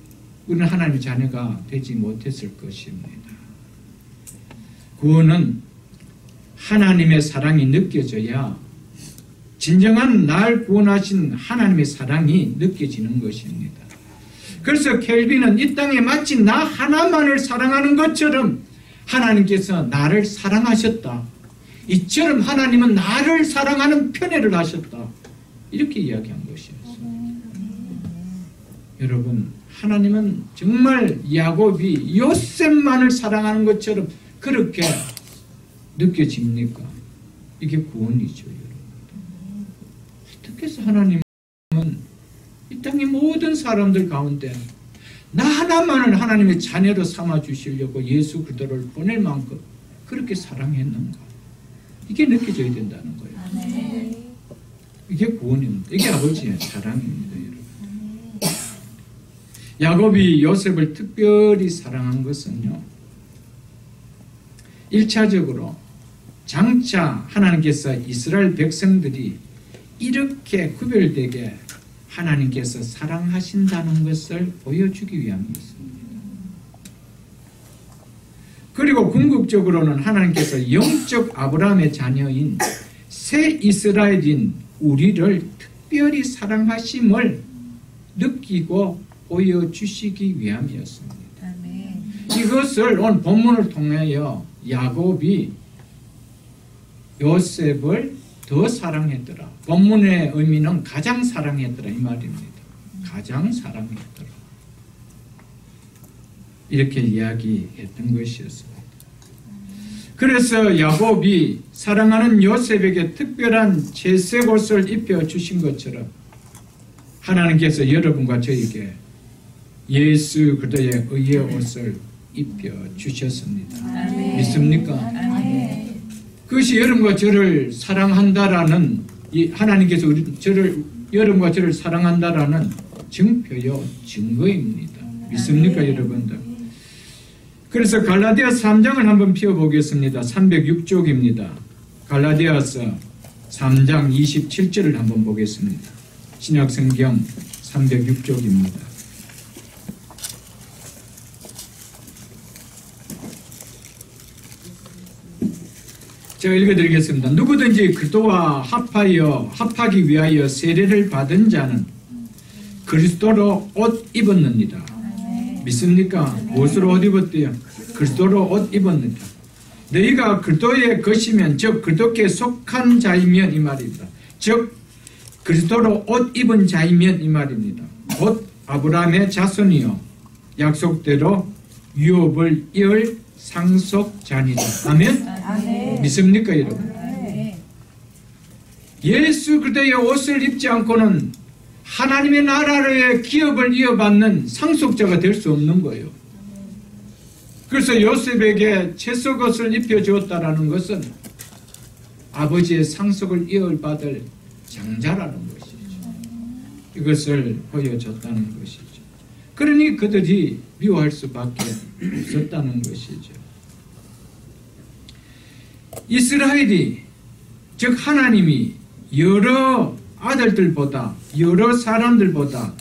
우리는 하나님의 자녀가 되지 못했을 것입니다. 구원은 하나님의 사랑이 느껴져야 진정한 날 구원하신 하나님의 사랑이 느껴지는 것입니다. 그래서 켈빈은 이 땅에 마치 나 하나만을 사랑하는 것처럼 하나님께서 나를 사랑하셨다. 이처럼 하나님은 나를 사랑하는 편애를 하셨다. 이렇게 이야기한 것이었습니다. 여러분, 하나님은 정말 야곱이 요셉만을 사랑하는 것처럼 그렇게 느껴집니까? 이게 구원이죠, 여러분. 어떻게 해서 하나님은 이 땅의 모든 사람들 가운데 나 하나만을 하나님의 자녀로 삼아주시려고 예수 그리스도를 보낼 만큼 그렇게 사랑했는가? 이게 느껴져야 된다는 거예요. 이게 구원입니다. 이게 아버지의 사랑입니다, 여러분. 야곱이 요셉을 특별히 사랑한 것은요, 1차적으로 장차 하나님께서 이스라엘 백성들이 이렇게 구별되게 하나님께서 사랑하신다는 것을 보여주기 위함이었습니다. 그리고 궁극적으로는 하나님께서 영적 아브라함의 자녀인 새 이스라엘인 우리를 특별히 사랑하심을 느끼고 보여주시기 위함이었습니다. 이것을 오늘 본문을 통하여 야곱이 요셉을 더 사랑했더라. 본문의 의미는 가장 사랑했더라 이 말입니다. 가장 사랑했더라. 이렇게 이야기했던 것이었습니다. 그래서 야곱이 사랑하는 요셉에게 특별한 채색 옷을 입혀주신 것처럼 하나님께서 여러분과 저에게 예수 그리스도의 의의 옷을 입혀주셨습니다. 믿습니까? 그것이 여러분과 저를 사랑한다라는, 하나님께서 여러분과 저를 사랑한다라는 증표요, 증거입니다. 믿습니까, 여러분들? 그래서 갈라디아 3장을 한번 펴보겠습니다. 306쪽입니다. 갈라디아서 3장 27절을 한번 보겠습니다. 신약성경 306쪽입니다. 제가 읽어드리겠습니다. 누구든지 그리스도와 합하기 위하여 세례를 받은 자는 그리스도로 옷 입었느니라. 믿습니까? 무엇으로 옷 입었대요? 그리스도로 옷 입었느니라. 너희가 그리스도의 것이면 즉 그리스도께 속한 자이면 이 말입니다. 즉 그리스도로 옷 입은 자이면 이 말입니다. 곧 아브라함의 자손이요 약속대로 유업을 이을 상속자니다. 아멘? 아멘. 믿습니까 여러분? 네. 예수 그리스도의 옷을 입지 않고는 하나님의 나라의 기업을 이어받는 상속자가 될 수 없는 거예요. 그래서 요셉에게 채석옷을 입혀주었다라는 것은 아버지의 상속을 이어받을 장자라는 것이죠. 이것을 보여줬다는 것이죠. 그러니 그들이 미워할 수밖에 없었다는 것이죠. 이스라엘이, 즉 하나님이 여러 아들들보다, 여러 사람들보다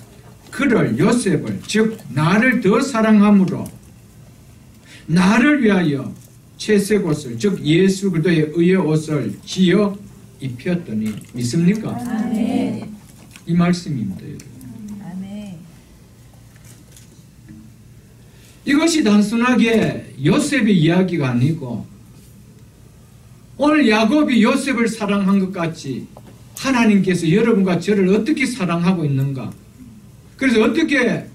그를, 요셉을, 즉 나를 더 사랑함으로 나를 위하여 채색옷을, 즉 예수 그리스도의 의의 옷을 지어 입혔더니, 믿습니까? 아멘. 이 말씀입니다. 여러분. 아멘. 이것이 단순하게 요셉의 이야기가 아니고 오늘 야곱이 요셉을 사랑한 것 같이 하나님께서 여러분과 저를 어떻게 사랑하고 있는가, 그래서 어떻게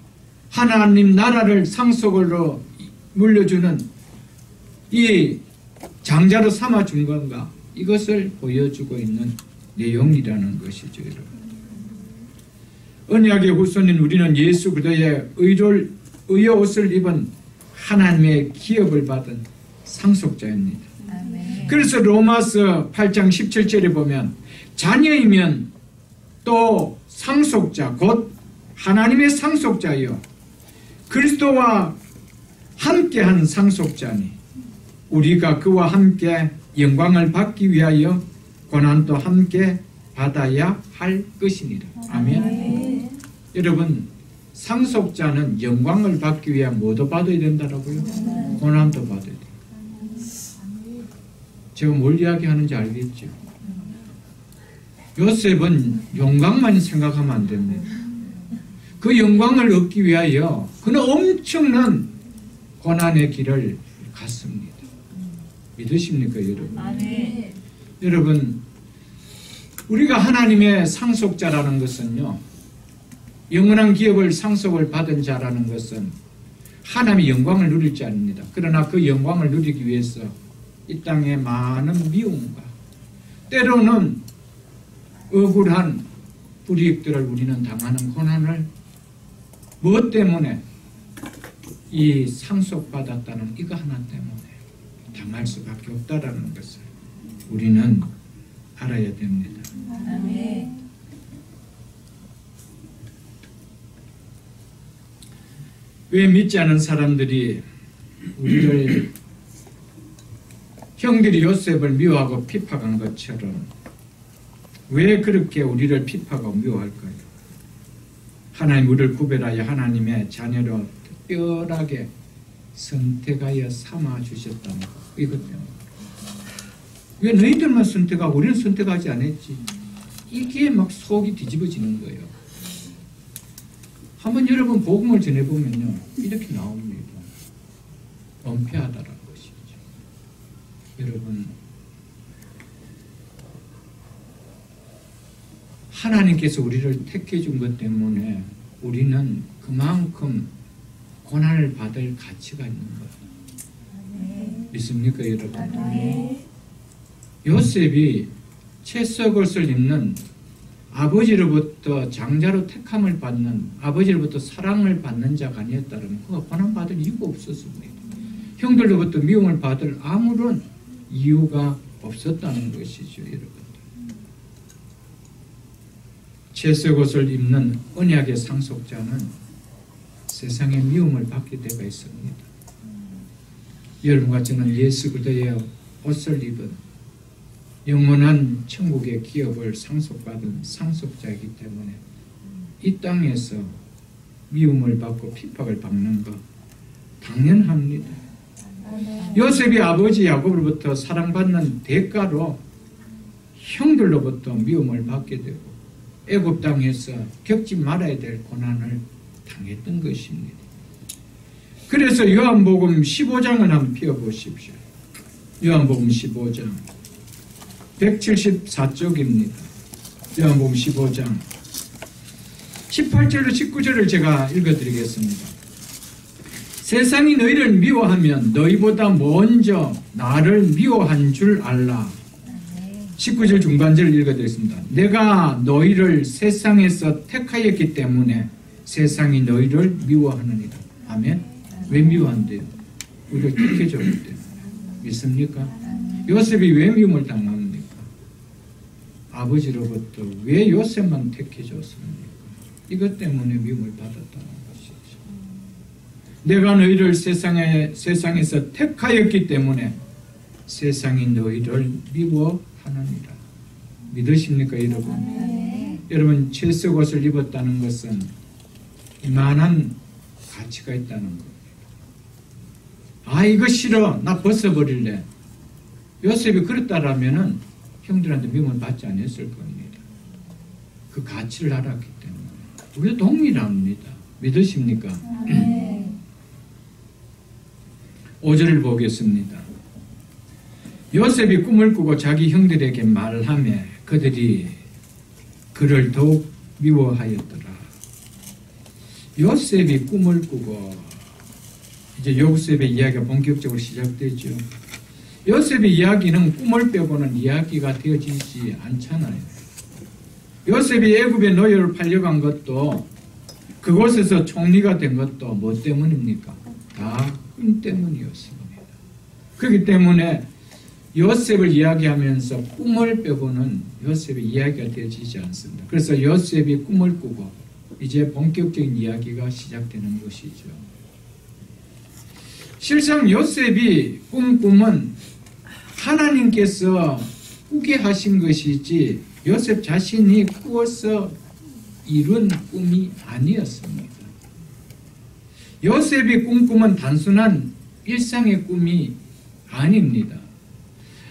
하나님 나라를 상속으로 물려주는 이 장자로 삼아준 건가, 이것을 보여주고 있는 내용이라는 것이죠. 여러분. 언약의 후손인 우리는 예수 그리스도의 의의 옷을 입은 하나님의 기업을 받은 상속자입니다. 아멘. 그래서 로마서 8장 17절에 보면 자녀이면 또 상속자, 곧 하나님의 상속자여 그리스도와 함께한 상속자니 우리가 그와 함께 영광을 받기 위하여 고난도 함께 받아야 할 것이니라. 아멘. 아멘. 여러분, 상속자는 영광을 받기 위해 뭐도 받아야 된다라고요? 고난도 받아야 돼요. 제가 뭘 이야기하는지 알겠죠? 요셉은 영광만 생각하면 안 됩니다. 그 영광을 얻기 위하여 그는 엄청난 고난의 길을 갔습니다. 믿으십니까, 여러분? 아멘. 여러분, 우리가 하나님의 상속자라는 것은요, 영원한 기업을 상속을 받은 자라는 것은 하나님의 영광을 누릴 자입니다. 그러나 그 영광을 누리기 위해서 이 땅에 많은 미움과 때로는 억울한 불이익들을 우리는 당하는 고난을 무엇 때문에? 이 상속받았다는 이거 하나 때문에 당할 수밖에 없다라는 것을 우리는 알아야 됩니다. 아멘. 왜 믿지 않은 사람들이 우리를 형들이 요셉을 미워하고 핍박한 것처럼 왜 그렇게 우리를 핍박하고 미워할까요? 하나님 우리를 구별하여 하나님의 자녀로 특별하게 선택하여 삼아주셨다는 것, 이것 때문에. 왜 너희들만 선택하고 우리는 선택하지 않았지? 이게 막 속이 뒤집어지는 거예요. 한번 여러분 복음을 전해보면요, 이렇게 나옵니다. 은폐하다라는 것이죠. 여러분, 하나님께서 우리를 택해 준 것 때문에 우리는 그만큼 고난을 받을 가치가 있는 거예요. 믿습니까, 여러분? 아멘. 요셉이 채석옷을 입는 아버지로부터 장자로 택함을 받는, 아버지로부터 사랑을 받는 자가 아니었다면 그가 고난받을 이유가 없었습니다. 형들로부터 미움을 받을 아무런 이유가 없었다는 것이죠, 여러분. 채석옷을 입는 언약의 상속자는 세상의 미움을 받게 되어 있습니다. 여러분과 저는 예수 그리스도의 옷을 입은 영원한 천국의 기업을 상속받은 상속자이기 때문에 이 땅에서 미움을 받고 핍박을 받는 것 당연합니다. 요셉이 아버지 야곱으로부터 사랑받는 대가로 형들로부터 미움을 받게 되고 애굽 땅에서 겪지 말아야 될 고난을 당했던 것입니다. 그래서 요한복음 15장을 한번 펴보십시오. 요한복음 15장 174쪽입니다. 요한복음 15장 18절로 19절을 제가 읽어드리겠습니다. 세상이 너희를 미워하면 너희보다 먼저 나를 미워한 줄 알라. 19절 중반절을 읽어드리겠습니다. 내가 너희를 세상에서 택하였기 때문에 세상이 너희를 미워하느니라. 아멘. 왜 미워한대요? 우리를 택해줬기 때문에. 믿습니까? 요셉이 왜 미움을 당합니까? 아버지로부터 왜 요셉만 택해줬습니까? 이것 때문에 미움을 받았다는 것이죠. 내가 너희를 세상에서 택하였기 때문에 세상이 너희를 미워하느니라. 믿으십니까, 여러분? 네. 여러분, 채색 옷을 입었다는 것은 이만한 가치가 있다는 겁니다. 아, 이거 싫어. 나 벗어버릴래. 요셉이 그랬다라면은 형들한테 미움을 받지 않았을 겁니다. 그 가치를 알았기 때문에. 우리도 동일합니다. 믿으십니까? 네. 5절을 보겠습니다. 요셉이 꿈을 꾸고 자기 형들에게 말하며 그들이 그를 더욱 미워하였더라. 요셉이 꿈을 꾸고 이제 요셉의 이야기가 본격적으로 시작되죠. 요셉의 이야기는 꿈을 빼고는 이야기가 되어지지 않잖아요. 요셉이 애굽의 노예로 팔려간 것도 그곳에서 총리가 된 것도 뭐 때문입니까? 다 꿈 때문이었습니다. 그렇기 때문에 요셉을 이야기하면서 꿈을 빼고는 요셉의 이야기가 되어지지 않습니다. 그래서 요셉이 꿈을 꾸고 이제 본격적인 이야기가 시작되는 것이죠. 실상 요셉이 꿈은 하나님께서 꾸게 하신 것이지 요셉 자신이 꾸어서 이룬 꿈이 아니었습니다. 요셉이 꿈은 단순한 일상의 꿈이 아닙니다.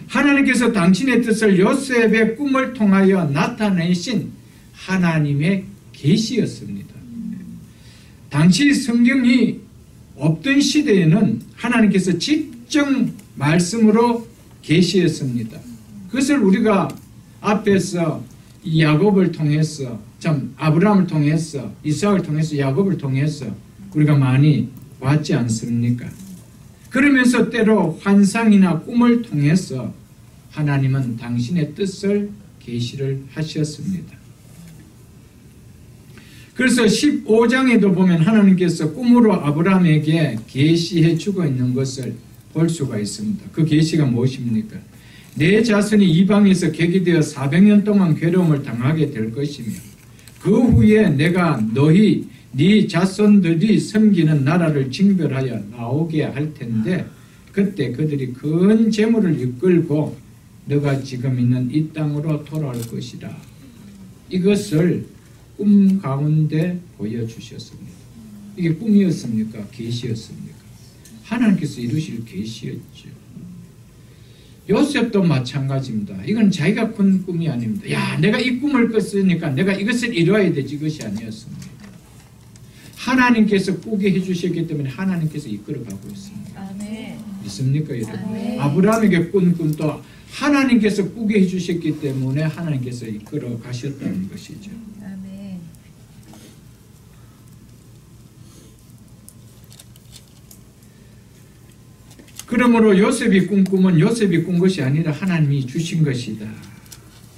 하나님께서 당신의 뜻을 요셉의 꿈을 통하여 나타내신 하나님의 계시였습니다. 당시 성경이 없던 시대에는 하나님께서 직접 말씀으로 계시했습니다. 그것을 우리가 앞에서 야곱을 통해서, 아브라함을 통해서, 이삭을 통해서, 야곱을 통해서 우리가 많이 봤지 않습니까? 그러면서 때로 환상이나 꿈을 통해서 하나님은 당신의 뜻을 계시를 하셨습니다. 그래서 15장에도 보면 하나님께서 꿈으로 아브라함에게 계시해 주고 있는 것을 볼 수가 있습니다. 그 계시가 무엇입니까? 내 자손이 이방에서 객이 되어 400년 동안 괴로움을 당하게 될 것이며 그 후에 내가 네 자손들이 섬기는 나라를 징별하여 나오게 할 텐데 그때 그들이 큰 재물을 이끌고 너가 지금 있는 이 땅으로 돌아올 것이라. 이것을 꿈 가운데 보여주셨습니다. 이게 꿈이었습니까? 계시였습니까? 하나님께서 이루실 계시였죠. 요셉도 마찬가지입니다. 이건 자기가 꾼 꿈이 아닙니다. 야, 내가 이 꿈을 꿨으니까 내가 이것을 이루어야 되지. 이것이 아니었습니다. 하나님께서 꾸게 해주셨기 때문에 하나님께서 이끌어가고 있습니다. 아멘. 믿습니까, 여러분? 아멘. 아브라함에게 꾼 꿈도 하나님께서 꾸게 해주셨기 때문에 하나님께서 이끌어 가셨다는 것이죠. 아멘. 그러므로 요셉이 꾼 꿈은 요셉이 꾼 것이 아니라 하나님이 주신 것이다.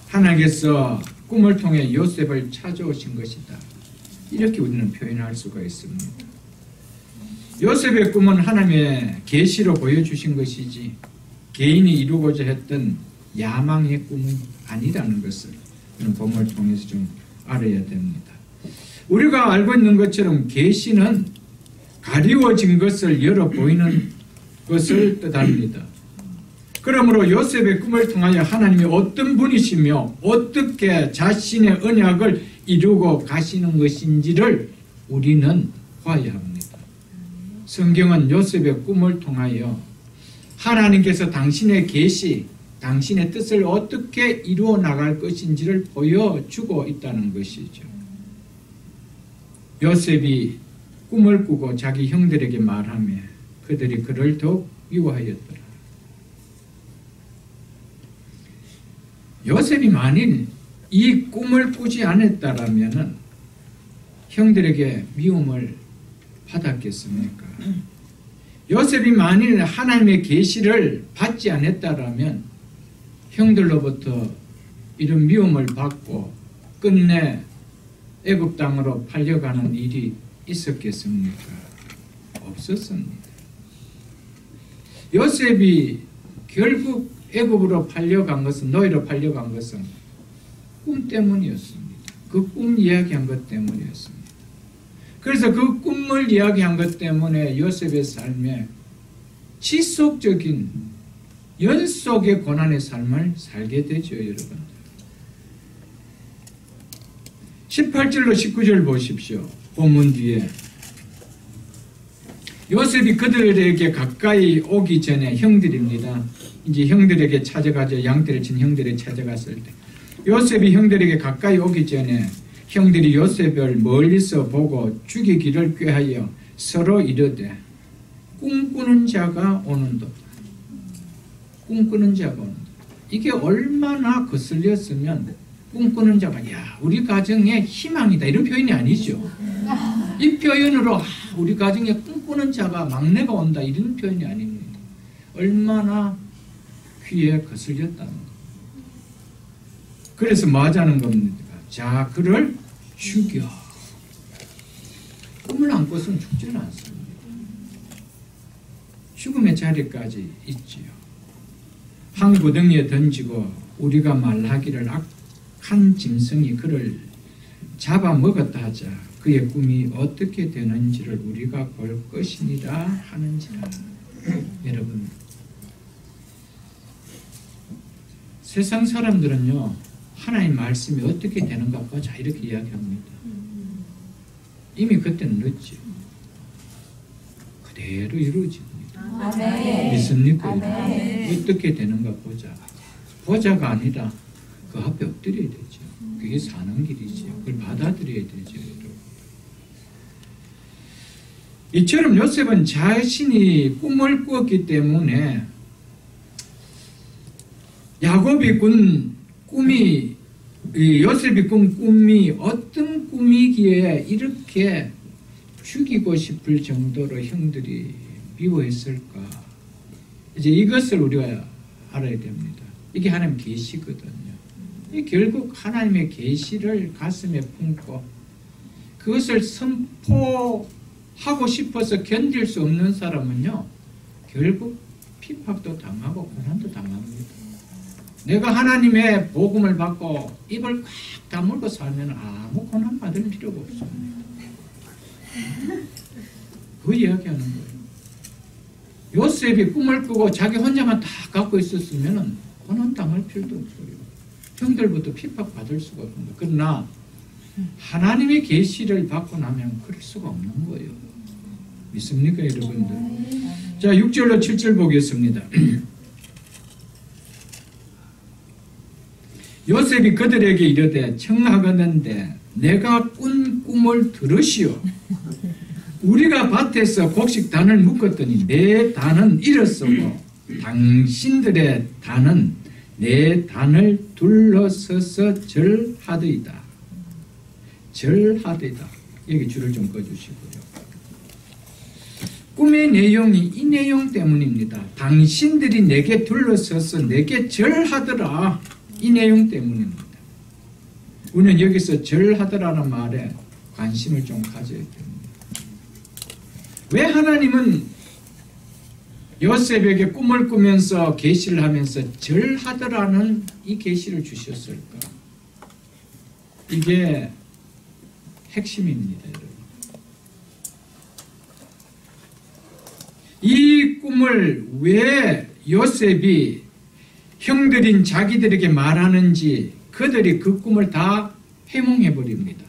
하나님께서 꿈을 통해 요셉을 찾아오신 것이다. 이렇게 우리는 표현할 수가 있습니다. 요셉의 꿈은 하나님의 계시로 보여주신 것이지 개인이 이루고자 했던 야망의 꿈은 아니라는 것을 본문을 통해서 좀 알아야 됩니다. 우리가 알고 있는 것처럼 계시는 가리워진 것을 열어 보이는 것을 뜻합니다. 그러므로 요셉의 꿈을 통하여 하나님이 어떤 분이시며 어떻게 자신의 언약을 이루고 가시는 것인지를 우리는 봐야 합니다. 성경은 요셉의 꿈을 통하여 하나님께서 당신의 계시, 당신의 뜻을 어떻게 이루어 나갈 것인지를 보여주고 있다는 것이죠. 요셉이 꿈을 꾸고 자기 형들에게 말하며 그들이 그를 더욱 미워하였더라. 요셉이 만일 이 꿈을 꾸지 않았다라면 형들에게 미움을 받았겠습니까? 요셉이 만일 하나님의 계시를 받지 않았다라면 형들로부터 이런 미움을 받고 끝내 애굽 땅으로 팔려가는 일이 있었겠습니까? 없었습니다. 요셉이 결국 애굽으로 팔려간 것은, 노예로 팔려간 것은 꿈 때문이었습니다. 그 꿈 이야기한 것 때문이었습니다. 그래서 그 꿈을 이야기한 것 때문에 요셉의 삶에 지속적인 연속의 고난의 삶을 살게 되죠, 여러분. 18절로 19절 보십시오. 본문 뒤에 요셉이 그들에게 가까이 오기 전에, 형들입니다. 이제 형들에게 찾아가죠. 양떼를 친 형들에게 찾아갔을 때 요셉이 형들에게 가까이 오기 전에 형들이 요셉을 멀리서 보고 죽이기를 꾀하여 서로 이르되 꿈꾸는 자가 오는도다. 꿈꾸는 자가 오는도다. 이게 얼마나 거슬렸으면 꿈꾸는 자가, 야, 우리 가정의 희망이다, 이런 표현이 아니죠. 이 표현으로 우리 가정에 꿈꾸는 자가, 막내가 온다, 이런 표현이 아닙니다. 얼마나 귀에 거슬렸다는 것. 그래서 뭐 하자는 겁니까? 자, 그를 죽여. 꿈을 안고서는 죽지는 않습니다. 죽음의 자리까지 있지요. 한 구덩이에 던지고 우리가 말하기를 악한 짐승이 그를 잡아먹었다 하자. 그의 꿈이 어떻게 되는지를 우리가 볼 것이니라 하는지라. 여러분, 세상 사람들은요, 하나님 말씀이 어떻게 되는가 보자, 이렇게 이야기합니다. 이미 그때는 늦죠. 그대로 이루어집니다. 아멘. 믿습니까? 아멘. 어떻게 되는가 보자. 보자가 아니라 그 앞에 엎드려야 되죠. 그게 사는 길이죠. 그걸 받아들여야 되죠. 이처럼 요셉은 자신이 꿈을 꾸었기 때문에 야곱이 꾼 꿈이, 요셉이 꾼 꿈이 어떤 꿈이기에 이렇게 죽이고 싶을 정도로 형들이 미워했을까? 이제 이것을 우리가 알아야 됩니다. 이게 하나님의 계시거든요. 이 결국 하나님의 계시를 가슴에 품고 그것을 선포하고 싶어서 견딜 수 없는 사람은요, 결국 핍박도 당하고 고난도 당합니다. 내가 하나님의 복음을 받고 입을 꽉 다물고 살면 아무 고난 받을 필요가 없습니다. 그 이야기하는 거예요. 요셉이 꿈을 꾸고 자기 혼자만 다 갖고 있었으면 고난 당할 필요도 없어요. 형들부터 핍박 받을 수가 없습니다. 그러나 하나님의 계시를 받고 나면 그럴 수가 없는 거예요. 믿습니까, 여러분들? 자, 6절로 7절 보겠습니다. 요셉이 그들에게 이르되 청하건대 내가 꾼 꿈을 들으시오. 우리가 밭에서 곡식 단을 묶었더니 내 단은 일어서고 당신들의 단은 내 단을 둘러서서 절하더이다. 절하더이다. 여기 줄을 좀 꺼주시고요. 꿈의 내용이 이 내용 때문입니다. 당신들이 내게 둘러서서 내게 절하더라. 이 내용 때문입니다. 우리는 여기서 절하더라는 말에 관심을 좀 가져야 됩니다. 왜 하나님은 요셉에게 꿈을 꾸면서 계시를 하면서 절하더라는 이 계시를 주셨을까? 이게 핵심입니다, 여러분. 이 꿈을 왜 요셉이 형들인 자기들에게 말하는지 그들이 그 꿈을 다 해몽해버립니다.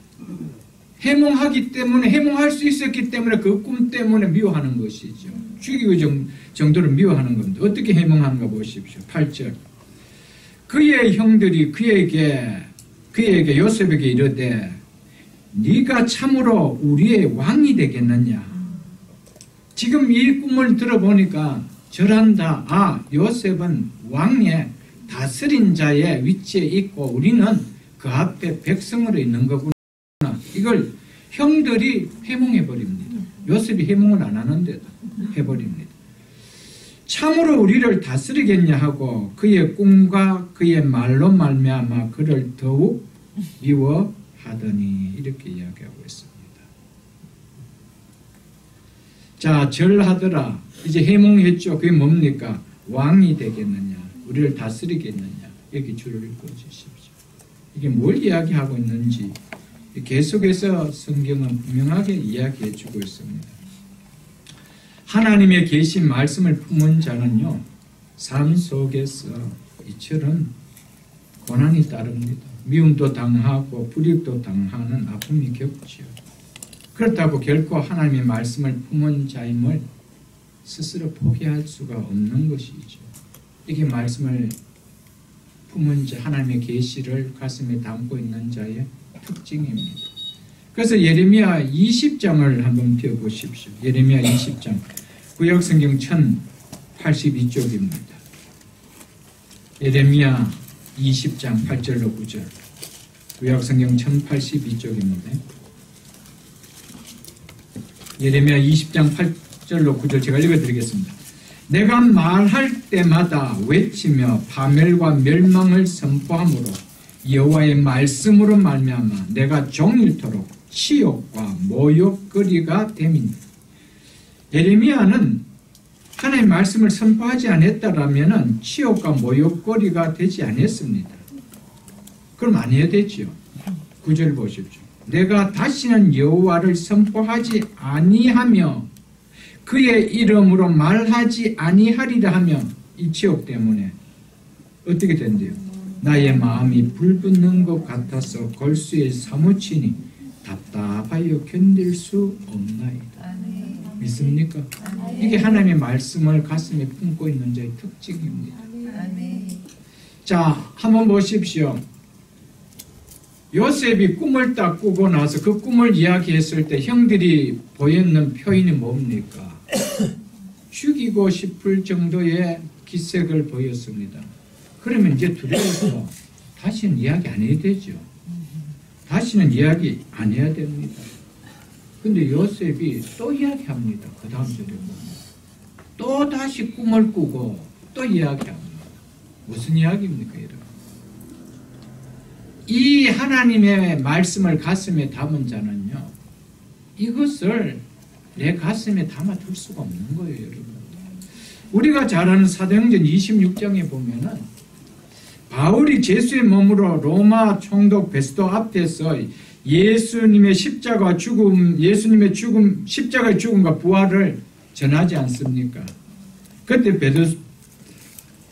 해몽하기 때문에, 해몽할 수 있었기 때문에 그 꿈 때문에 미워하는 것이죠. 죽이고 정도로 미워하는 겁니다. 어떻게 해몽하는가 보십시오. 8절. 그의 형들이 그에게 요셉에게 이르되 네가 참으로 우리의 왕이 되겠느냐. 지금 이 꿈을 들어보니까 절한다. 아, 요셉은 왕의 다스린 자의 위치에 있고 우리는 그 앞에 백성으로 있는 거구나. 이걸 형들이 해몽해버립니다. 요셉이 해몽을 안 하는데도 해버립니다. 참으로 우리를 다스리겠냐 하고 그의 꿈과 그의 말로 말미암아 그를 더욱 미워하더니 이렇게 이야기하고 있습니다. 자, 절하더라. 이제 해몽했죠. 그게 뭡니까? 왕이 되겠느냐, 우리를 다스리겠느냐. 여기 줄을 읽어주십시오. 이게 뭘 이야기하고 있는지 계속해서 성경은 분명하게 이야기해 주고 있습니다. 하나님의 계신 말씀을 품은 자는요, 삶 속에서 이처럼 고난이 따릅니다. 미움도 당하고 불이익도 당하는 아픔이 겪지요. 그렇다고 결코 하나님의 말씀을 품은 자임을 스스로 포기할 수가 없는 것이죠. 이게 말씀을 품은 자, 하나님의 계시를 가슴에 담고 있는 자의 특징입니다. 그래서 예레미야 20장을 한번 펴보십시오. 예레미야 20장, 구약성경 1082쪽입니다. 예레미야 20장 8절로 9절, 구약성경 1082쪽입니다. 예레미야 20장 8절로 9절 제가 읽어드리겠습니다. 내가 말할 때마다 외치며 파멸과 멸망을 선포함으로 여호와의 말씀으로 말미암아 내가 종일토록 치욕과 모욕거리가 됨이니. 예레미야는 하나님의 말씀을 선포하지 않았다라면 치욕과 모욕거리가 되지 않았습니다. 그럼 안 해야 되지요. 9절 보십시오. 내가 다시는 여호와를 선포하지 아니하며 그의 이름으로 말하지 아니하리라 하며 이 치욕 때문에 어떻게 된대요? 나의 마음이 불붙는 것 같아서 골수에 사무치니 답답하여 견딜 수 없나이다. 믿습니까? 이게 하나님의 말씀을 가슴에 품고 있는 자의 특징입니다. 자, 한번 보십시오. 요셉이 꿈을 딱 꾸고 나서 그 꿈을 이야기했을 때 형들이 보였는 표현이 뭡니까? 죽이고 싶을 정도의 기색을 보였습니다. 그러면 이제 두려워서 다시는 이야기 안 해야 되죠. 다시는 이야기 안 해야 됩니다. 근데 요셉이 또 이야기합니다. 그 다음 절에 보면 또 다시 꿈을 꾸고 또 이야기합니다. 무슨 이야기입니까, 여러분? 이 하나님의 말씀을 가슴에 담은 자는요, 이것을 내 가슴에 담아둘 수가 없는 거예요, 여러분. 우리가 잘 아는 사도행전 26장에 보면은 바울이 제수의 몸으로 로마 총독 베스도 앞에서 예수님의 십자가의 죽음, 십자가의 죽음과 부활을 전하지 않습니까? 그때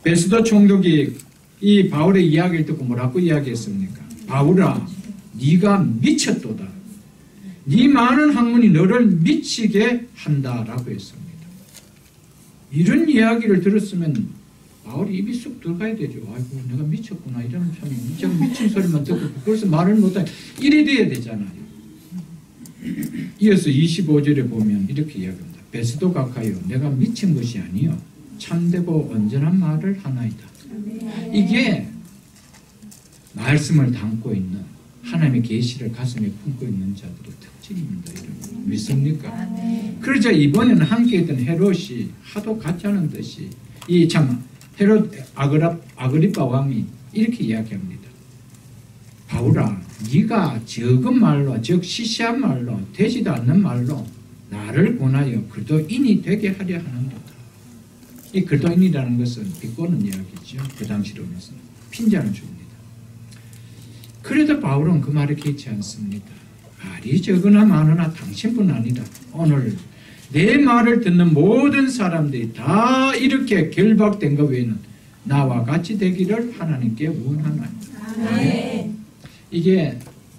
베스도 총독이 이 바울의 이야기를 듣고 뭐라고 이야기했습니까? 바울아, 네가 미쳤도다. 네 많은 학문이 너를 미치게 한다라고 했습니다. 이런 이야기를 들었으면 바울이 입이 쑥 들어가야 되죠. 아이고, 내가 미쳤구나. 이런 참 미친 소리만 듣고 그래서 말을 못하게 이래 돼야 되잖아요. 이어서 25절에 보면 이렇게 이야기합니다. 베스도 각하여 내가 미친 것이 아니요 참되고 온전한 말을 하나이다. 이게 말씀을 담고 있는 하나님의 계시를 가슴에 품고 있는 자들의 특징입니다. 여러분. 믿습니까? 그러자 이번에는 함께 있던 헤롯이 하도 가짜는 듯이 이 참 헤롯 아그리빠 왕이 이렇게 이야기합니다. 바울아, 네가 적은 말로, 즉 시시한 말로, 되지도 않는 말로 나를 권하여 그리스도인이 되게 하려 하는도다. 이 그리스도인이라는 것은 비꼬는 이야기죠. 그 당시로는 핀잔을 줍니다. 그래도 바울은 그 말을 개의치 않습니다. 말이 적으나 많으나 당신뿐 아니라 오늘 내 말을 듣는 모든 사람들이 다 이렇게 결박된 것 외에는 나와 같이 되기를 하나님께 원하나이다. 아멘. 이게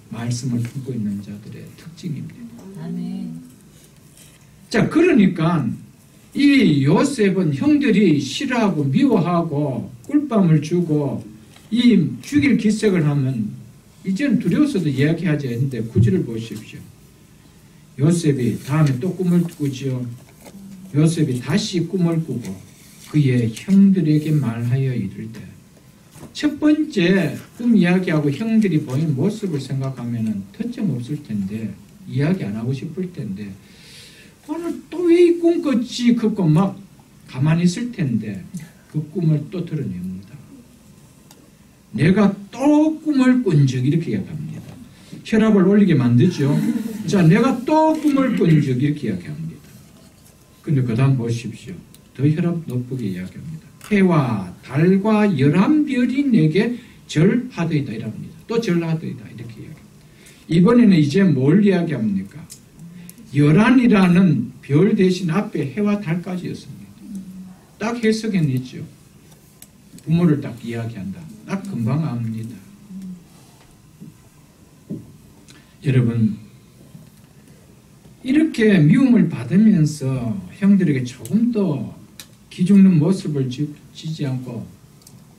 말씀을 품고 있는 자들의 특징입니다. 아멘. 자, 그러니까 이 요셉은 형들이 싫어하고 미워하고 꿀밤을 주고 이 죽일 기색을 하면 이제는 두려워서도 이야기하지 않는데 구절을 보십시오. 요셉이 다음에 또 꿈을 꾸죠. 요셉이 다시 꿈을 꾸고 그의 형들에게 말하여 이를 때 첫 번째 꿈 이야기하고 형들이 보인 모습을 생각하면 터점없을 텐데 이야기 안 하고 싶을 텐데 오늘 또 왜 이 꿈 꿨지? 그거 막 가만히 있을 텐데 그 꿈을 또 드러냅니다. 내가 또 꿈을 꾼 적 이렇게 이야기합니다. 혈압을 올리게 만들죠. 자, 내가 또 꿈을 꾼 적 이렇게 이야기합니다. 근데 그 다음 보십시오. 더 혈압 높게 이야기합니다. 해와 달과 11별이 내게 절하더이다 이랍니다. 또 절하더이다 이렇게 이야기합니다. 이번에는 이제 뭘 이야기합니까? 열한이라는 별 대신 앞에 해와 달까지였습니다. 딱 해석은 있죠. 부모를 딱 이야기한다. 딱 금방 압니다. 여러분, 이렇게 미움을 받으면서 형들에게 조금 더 기죽는 모습을 지지 않고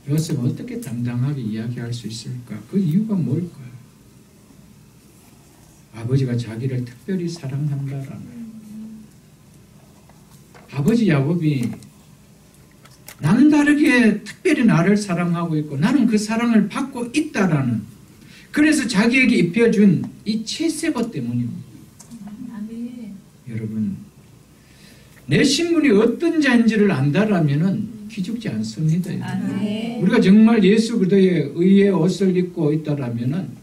요셉 어떻게 당당하게 이야기할 수 있을까? 그 이유가 뭘까요? 아버지가 자기를 특별히 사랑한다라는, 아버지 야곱이 남다르게 특별히 나를 사랑하고 있고 나는 그 사랑을 받고 있다라는, 그래서 자기에게 입혀준 이 채세고 때문입니다. 아멘. 여러분, 내 신분이 어떤 자인지를 안다라면은 기죽지 않습니다. 아멘. 우리가 정말 예수 그리스도의 의의 옷을 입고 있다라면은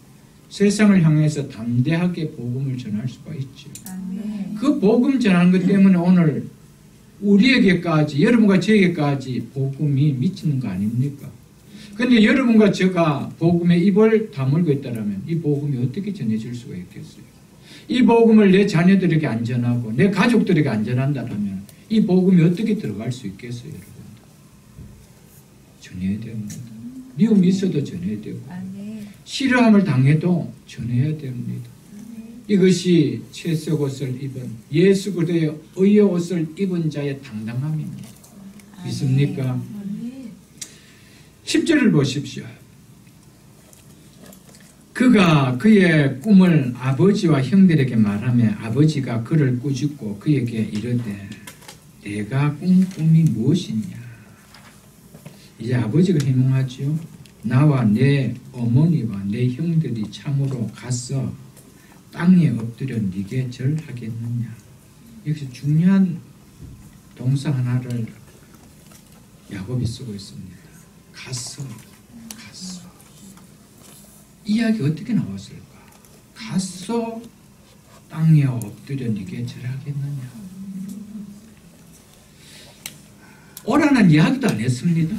세상을 향해서 담대하게 복음을 전할 수가 있죠. 아멘. 그 복음 전하는 것 때문에 오늘 우리에게까지, 여러분과 저에게까지 복음이 미치는 거 아닙니까? 그런데 여러분과 제가 복음에 입을 다물고 있다면 이 복음이 어떻게 전해질 수가 있겠어요? 이 복음을 내 자녀들에게 안 전하고 내 가족들에게 안 전한다면 이 복음이 어떻게 들어갈 수 있겠어요, 여러분? 전해야 됩니다. 미움이 있어도 전해야 되고 아멘. 싫어함을 당해도 전해야 됩니다. 이것이 채색 옷을 입은 예수 그리스도의 의의 옷을 입은 자의 당당함입니다. 믿습니까? 아멘. 10절을 보십시오. 그가 그의 꿈을 아버지와 형들에게 말하며 아버지가 그를 꾸짖고 그에게 이르되 내가 꾼 꿈이 무엇이냐? 이제 아버지가 해명하지요. 나와 내 어머니와 내 형들이 참으로 가서 땅에 엎드려 네게 절하겠느냐. 여기서 중요한 동사 하나를 야곱이 쓰고 있습니다. 가서. 이야기 어떻게 나왔을까? 가서 땅에 엎드려 네게 절하겠느냐. 오라는 이야기도 안 했습니다.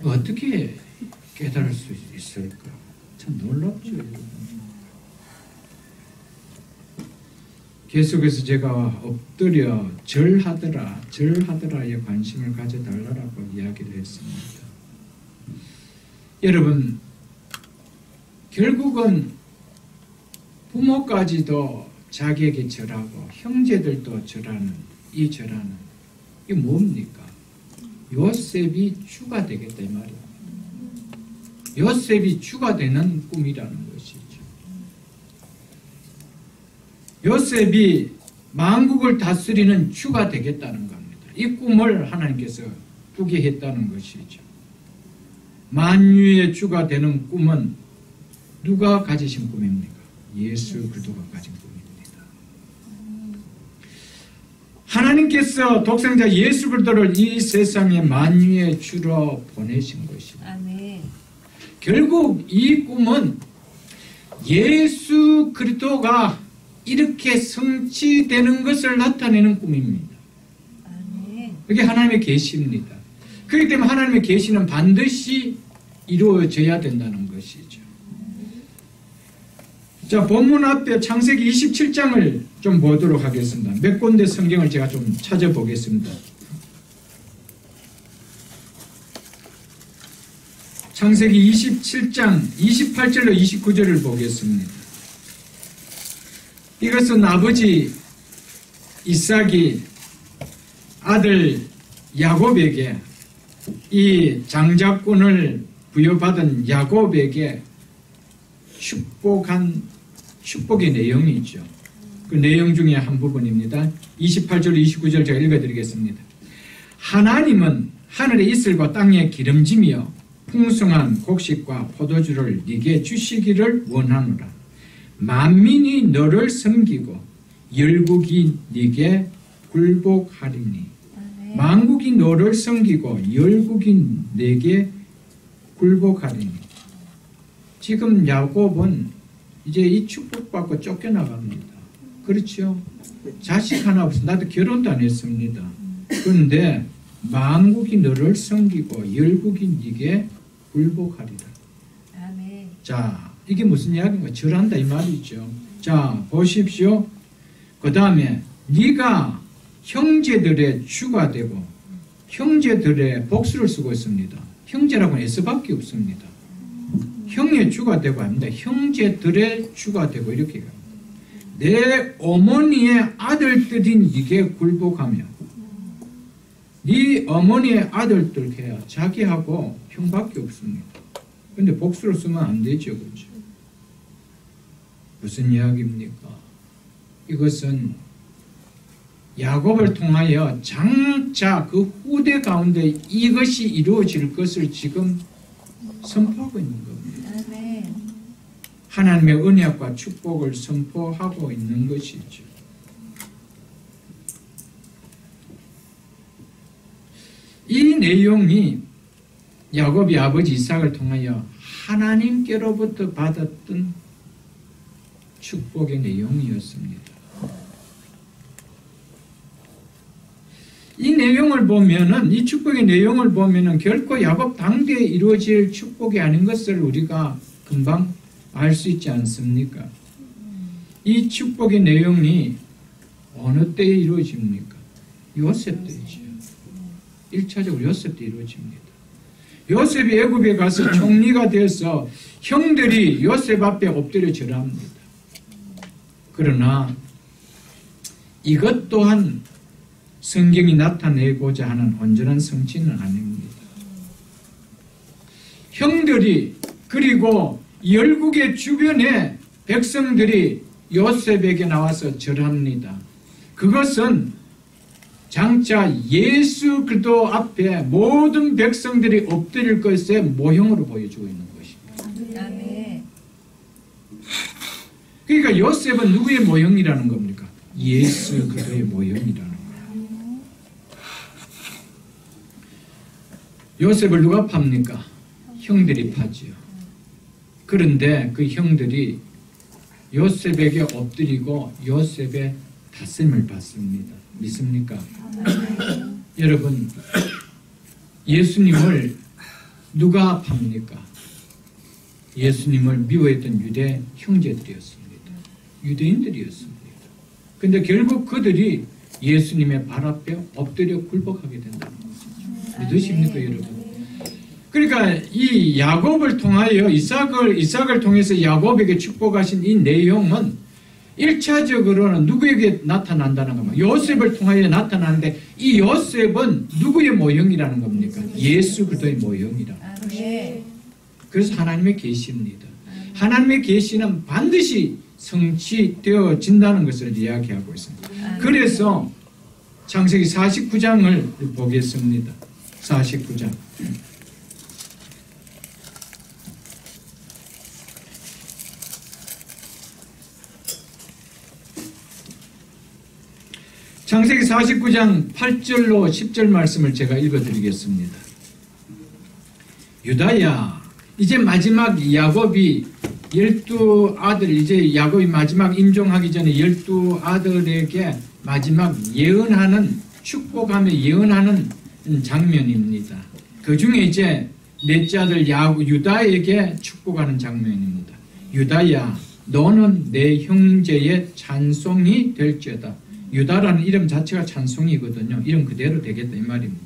어떻게 깨달을 수 있을까? 참 놀랍죠. 계속해서 제가 엎드려 절하더라에 관심을 가져달라고 이야기를 했습니다. 여러분, 결국은 부모까지도 자기에게 절하고 형제들도 절하는 이 절하는, 이게 뭡니까? 요셉이 주가 되겠다 이 말이에요. 요셉이 주가 되는 꿈이라는 것이죠. 요셉이 만국을 다스리는 주가 되겠다는 겁니다. 이 꿈을 하나님께서 꾸게 했다는 것이죠. 만유의 주가 되는 꿈은 누가 가지신 꿈입니까? 예수 그리스도가 가진 꿈입니다. 하나님께서 독생자 예수 그리스도를 이 세상에 만유의 주로 보내신 것입니다. 아멘. 결국 이 꿈은 예수 그리스도가 이렇게 성취되는 것을 나타내는 꿈입니다. 아멘. 그게 하나님의 계시입니다. 그렇기 때문에 하나님의 계시는 반드시 이루어져야 된다는 것이죠. 자, 본문 앞에 창세기 27장을 좀 보도록 하겠습니다. 몇 군데 성경을 제가 좀 찾아보겠습니다. 창세기 27장 28절로 29절을 보겠습니다. 이것은 아버지 이삭이 아들 야곱에게, 이 장자권을 부여받은 야곱에게 축복의 내용이죠. 그 내용 중에 한 부분입니다. 28절 29절 제가 읽어드리겠습니다. 하나님은 하늘의 이슬과 땅의 기름짐이여 풍성한 곡식과 포도주를 네게 주시기를 원하노라. 만민이 너를 섬기고 열국이 네게 굴복하리니 아멘. 만국이 너를 섬기고 열국이 내게 굴복하리니. 지금 야곱은 이제 이 축복받고 쫓겨나갑니다. 그렇죠? 자식 하나 없어. 나도 결혼도 안 했습니다. 그런데 만국이 너를 섬기고 열국이 네게 굴복하리라. 아멘. 자, 이게 무슨 이야기인가? 절한다 이 말이죠. 자, 보십시오. 그 다음에 네가 형제들의 주가 되고 형제들의 복수를 쓰고 있습니다. 형제라고는 에서밖에 없습니다. 형의 주가 되고 합니다. 형제들의 주가 되고 이렇게 합니다. 내 어머니의 아들들이 네게 굴복하며 네 어머니의 아들들 해야 자기하고 형밖에 없습니다. 근데 복수를 쓰면 안 되죠. 그렇죠? 무슨 이야기입니까? 이것은 야곱을 통하여 장차 그 후대 가운데 이것이 이루어질 것을 지금 선포하고 있는 겁니다. 아멘. 하나님의 은혜와 축복을 선포하고 있는 것이죠. 이 내용이 야곱이 아버지 이삭을 통하여 하나님께로부터 받았던 축복의 내용이었습니다. 이 내용을 보면은, 이 축복의 내용을 보면은 결코 야곱 당대에 이루어질 축복이 아닌 것을 우리가 금방 알 수 있지 않습니까? 이 축복의 내용이 어느 때에 이루어집니까? 요셉 때이죠. 1차적으로 요셉 때 이루어집니다. 요셉이 애굽에 가서 총리가 되어서 형들이 요셉 앞에 엎드려 절합니다. 그러나 이것 또한 성경이 나타내고자 하는 온전한 성취는 아닙니다. 형들이 그리고 열국의 주변에 백성들이 요셉에게 나와서 절합니다. 그것은 장차 예수 그리스도 앞에 모든 백성들이 엎드릴 것의 모형으로 보여주고 있는 것입니다. 아멘. 그러니까 요셉은 누구의 모형이라는 겁니까? 예수 그리스도의 모형이라는 거예요. 요셉을 누가 팝니까? 형들이 파지요. 그런데 그 형들이 요셉에게 엎드리고 요셉의 다스림을 받습니다. 믿습니까? 여러분, 예수님을 누가 팝니까? 예수님을 미워했던 유대 형제들이었습니다. 유대인들이었습니다. 근데 결국 그들이 예수님의 발 앞에 엎드려 굴복하게 된다는 것이죠. 믿으십니까, 여러분? 그러니까 이 야곱을 통하여 이삭을 통해서 야곱에게 축복하신 이 내용은 1차적으로는 누구에게 나타난다는 겁니까? 요셉을 통하여 나타나는데 이 요셉은 누구의 모형이라는 겁니까? 예수 그리스도의 모형이라는 아멘. 그래서 하나님의 계시입니다. 하나님의 계시는 반드시 성취되어진다는 것을 이야기하고 있습니다. 그래서 창세기 49장을 보겠습니다. 49장. 창세기 49장 8절로 10절 말씀을 제가 읽어드리겠습니다. 유다야, 이제 마지막 야곱이 12아들, 이제 야곱이 마지막 임종하기 전에 12아들에게 마지막 예언하는, 축복하며 예언하는 장면입니다. 그 중에 이제 넷째 아들 유다에게 축복하는 장면입니다. 유다야, 너는 내 형제의 찬송이 될지어다. 유다라는 이름 자체가 찬송이거든요. 이름 그대로 되겠다 이 말입니다.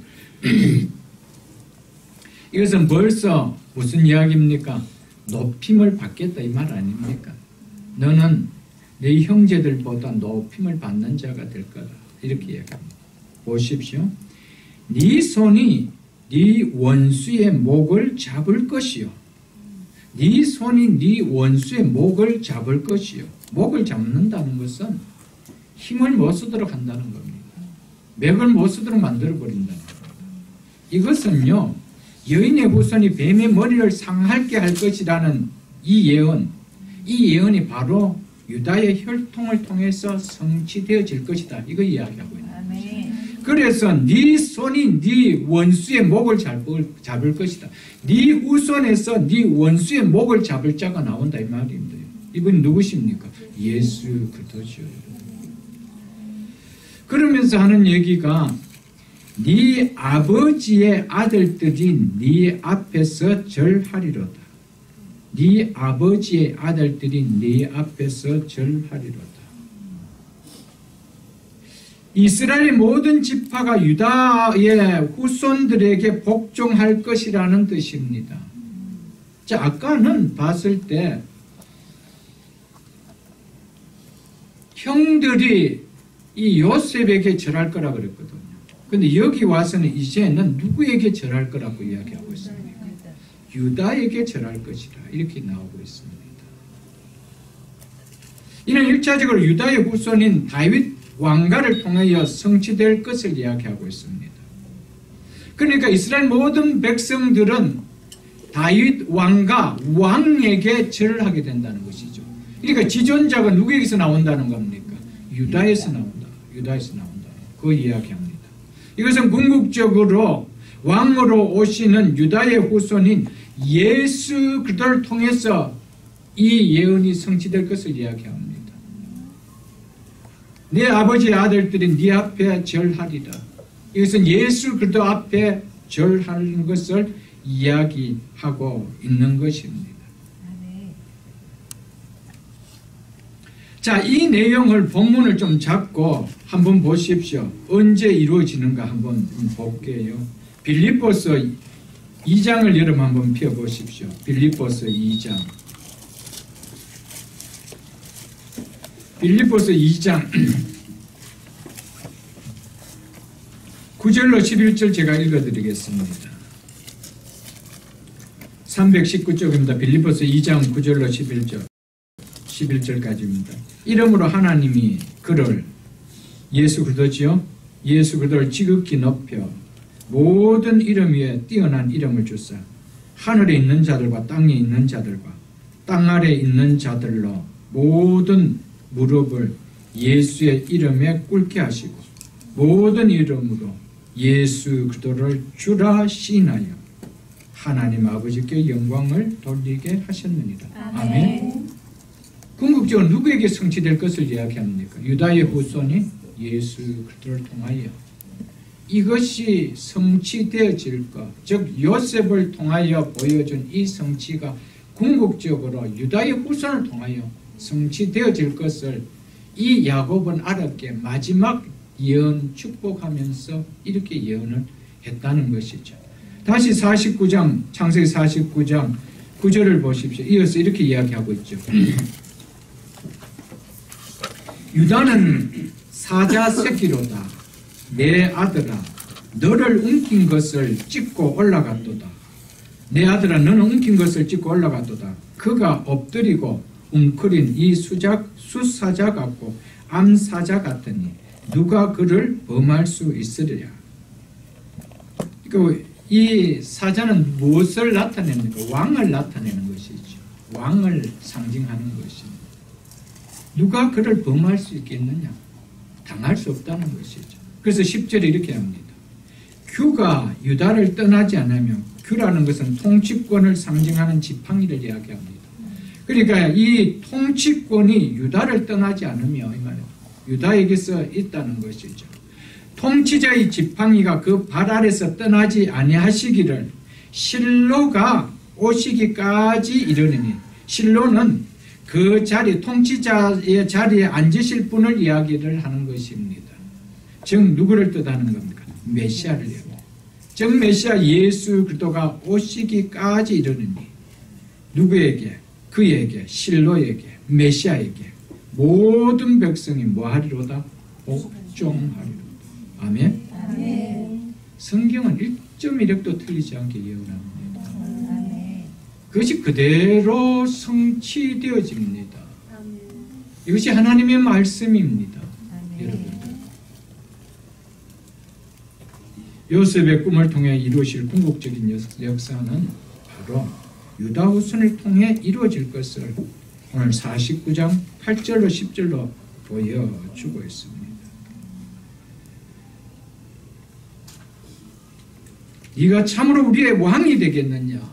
이것은 벌써 무슨 이야기입니까? 높임을 받겠다 이 말 아닙니까? 너는 내 형제들보다 높임을 받는 자가 될 거다. 이렇게 이야기합니다. 보십시오. 네 손이 네 원수의 목을 잡을 것이요. 네 손이 네 원수의 목을 잡을 것이요. 목을 잡는다는 것은 힘을 못 쓰도록 한다는 겁니다. 맥을 못 쓰도록 만들어버린다는 겁니다. 이것은요, 여인의 후손이 뱀의 머리를 상하게 할 것이라는 이 예언이 바로 유다의 혈통을 통해서 성취되어질 것이다. 이거 이야기하고 있는 거죠. 그래서 네 손이 네 원수의 목을 잡을 것이다. 네 후손에서 네 원수의 목을 잡을 자가 나온다 이 말입니다. 이분 누구십니까? 예수 그리스도죠. 그러면서 하는 얘기가 네 아버지의 아들들이 네 앞에서 절하리로다. 네 아버지의 아들들이 네 앞에서 절하리로다. 이스라엘의 모든 지파가 유다의 후손들에게 복종할 것이라는 뜻입니다. 자, 아까는 봤을 때 형들이 이 요셉에게 절할 거라 그랬거든요. 근데 여기 와서는 이제는 누구에게 절할 거라고 이야기하고 있습니다. 유다에게 절할 것이라 이렇게 나오고 있습니다. 이는 1차적으로 유다의 후손인 다윗 왕가를 통하여 성취될 것을 이야기하고 있습니다. 그러니까 이스라엘 모든 백성들은 다윗 왕에게 절을 하게 된다는 것이죠. 그러니까 지존자가 누구에게서 나온다는 겁니까? 유다에서 나온다. 유다에서 나온다. 그 이야기합니다. 이것은 궁극적으로 왕으로 오시는 유다의 후손인 예수 그리스도를 통해서 이 예언이 성취될 것을 이야기합니다. 네 아버지의 아들들이 네 앞에 절하리라. 이것은 예수 그리스도 앞에 절하는 것을 이야기하고 있는 것입니다. 자, 이 내용을 본문을 좀 잡고 한번 보십시오. 언제 이루어지는가 한번 볼게요. 빌립보서 2장을 여러분 한번 펴보십시오. 빌립보서 2장. 빌립보서 2장 9절로 11절 제가 읽어드리겠습니다. 319쪽입니다. 빌립보서 2장 9절로 11절까지입니다. 이러므로 하나님이 그를 예수 그리스도지요. 예수 그리스도를 지극히 높여 모든 이름 위에 뛰어난 이름을 주사 하늘에 있는 자들과 땅에 있는 자들과 땅 아래에 있는 자들로 모든 무릎을 예수의 이름에 꿇게 하시고 모든 이름으로 예수 그리스도를 주라 시인하여 하나님 아버지께 영광을 돌리게 하셨느니라. 아멘. 궁극적으로 누구에게 성취될 것을 이야기합니까? 유다의 후손이 예수 그리스도를 통하여 이것이 성취되어질 것, 즉 요셉을 통하여 보여준 이 성취가 궁극적으로 유다의 후손을 통하여 성취되어질 것을 이 야곱은 알았기에 마지막 예언 축복하면서 이렇게 예언을 했다는 것이죠. 다시 49장 창세기 49장 9절을 보십시오. 이어서 이렇게 이야기하고 있죠. 유다는 사자 새끼로다. 내 아들아 너를 움킨 것을 찢고 올라갔도다. 내 아들아 너는 움킨 것을 찢고 올라갔도다. 그가 엎드리고 웅크린 이 수사자 같고 암사자 같으니 누가 그를 범할 수 있으리라. 이 사자는 무엇을 나타냅니까? 왕을 나타내는 것이죠. 왕을 상징하는 것입니다. 누가 그를 범할 수 있겠느냐? 당할 수 없다는 것이죠. 그래서 10절에 이렇게 합니다. 규가 유다를 떠나지 않으며, 규라는 것은 통치권을 상징하는 지팡이를 이야기합니다. 그러니까 이 통치권이 유다를 떠나지 않으며 이 말이에요. 유다에게서 있다는 것이죠. 통치자의 지팡이가 그 발 아래서 떠나지 아니하시기를 실로가 오시기까지 이르느니, 실로는 그 자리, 통치자의 자리에 앉으실 분을 이야기를 하는 것입니다. 즉 누구를 뜻하는 겁니까? 메시아를 이야기합니다. 즉 메시아 예수 그리스도가 오시기까지 이르느니 누구에게? 그에게, 실로에게, 메시아에게 모든 백성이 뭐하리로다? 복종하리로다. 아멘? 아멘. 성경은 1.1획도 틀리지 않게 예언합니다. 그것이 그대로 성취되어집니다. 이것이 하나님의 말씀입니다. 여러분, 요셉의 꿈을 통해 이루어질 궁극적인 역사는 바로 유다 후손을 통해 이루어질 것을 오늘 49장 8절로 10절로 보여주고 있습니다. 네가 참으로 우리의 왕이 되겠느냐,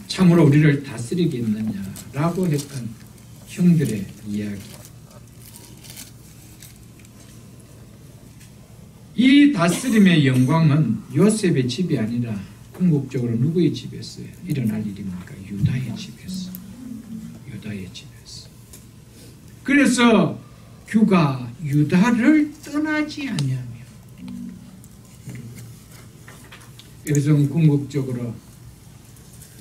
참으로 우리를 다스리겠느냐라고 했던 형들의 이야기. 이 다스림의 영광은 요셉의 집이 아니라 궁극적으로 누구의 집에서 일어날 일입니까? 유다의 집에서. 유다의 집에서. 그래서 규가 유다를 떠나지 아니하며, 여기서 궁극적으로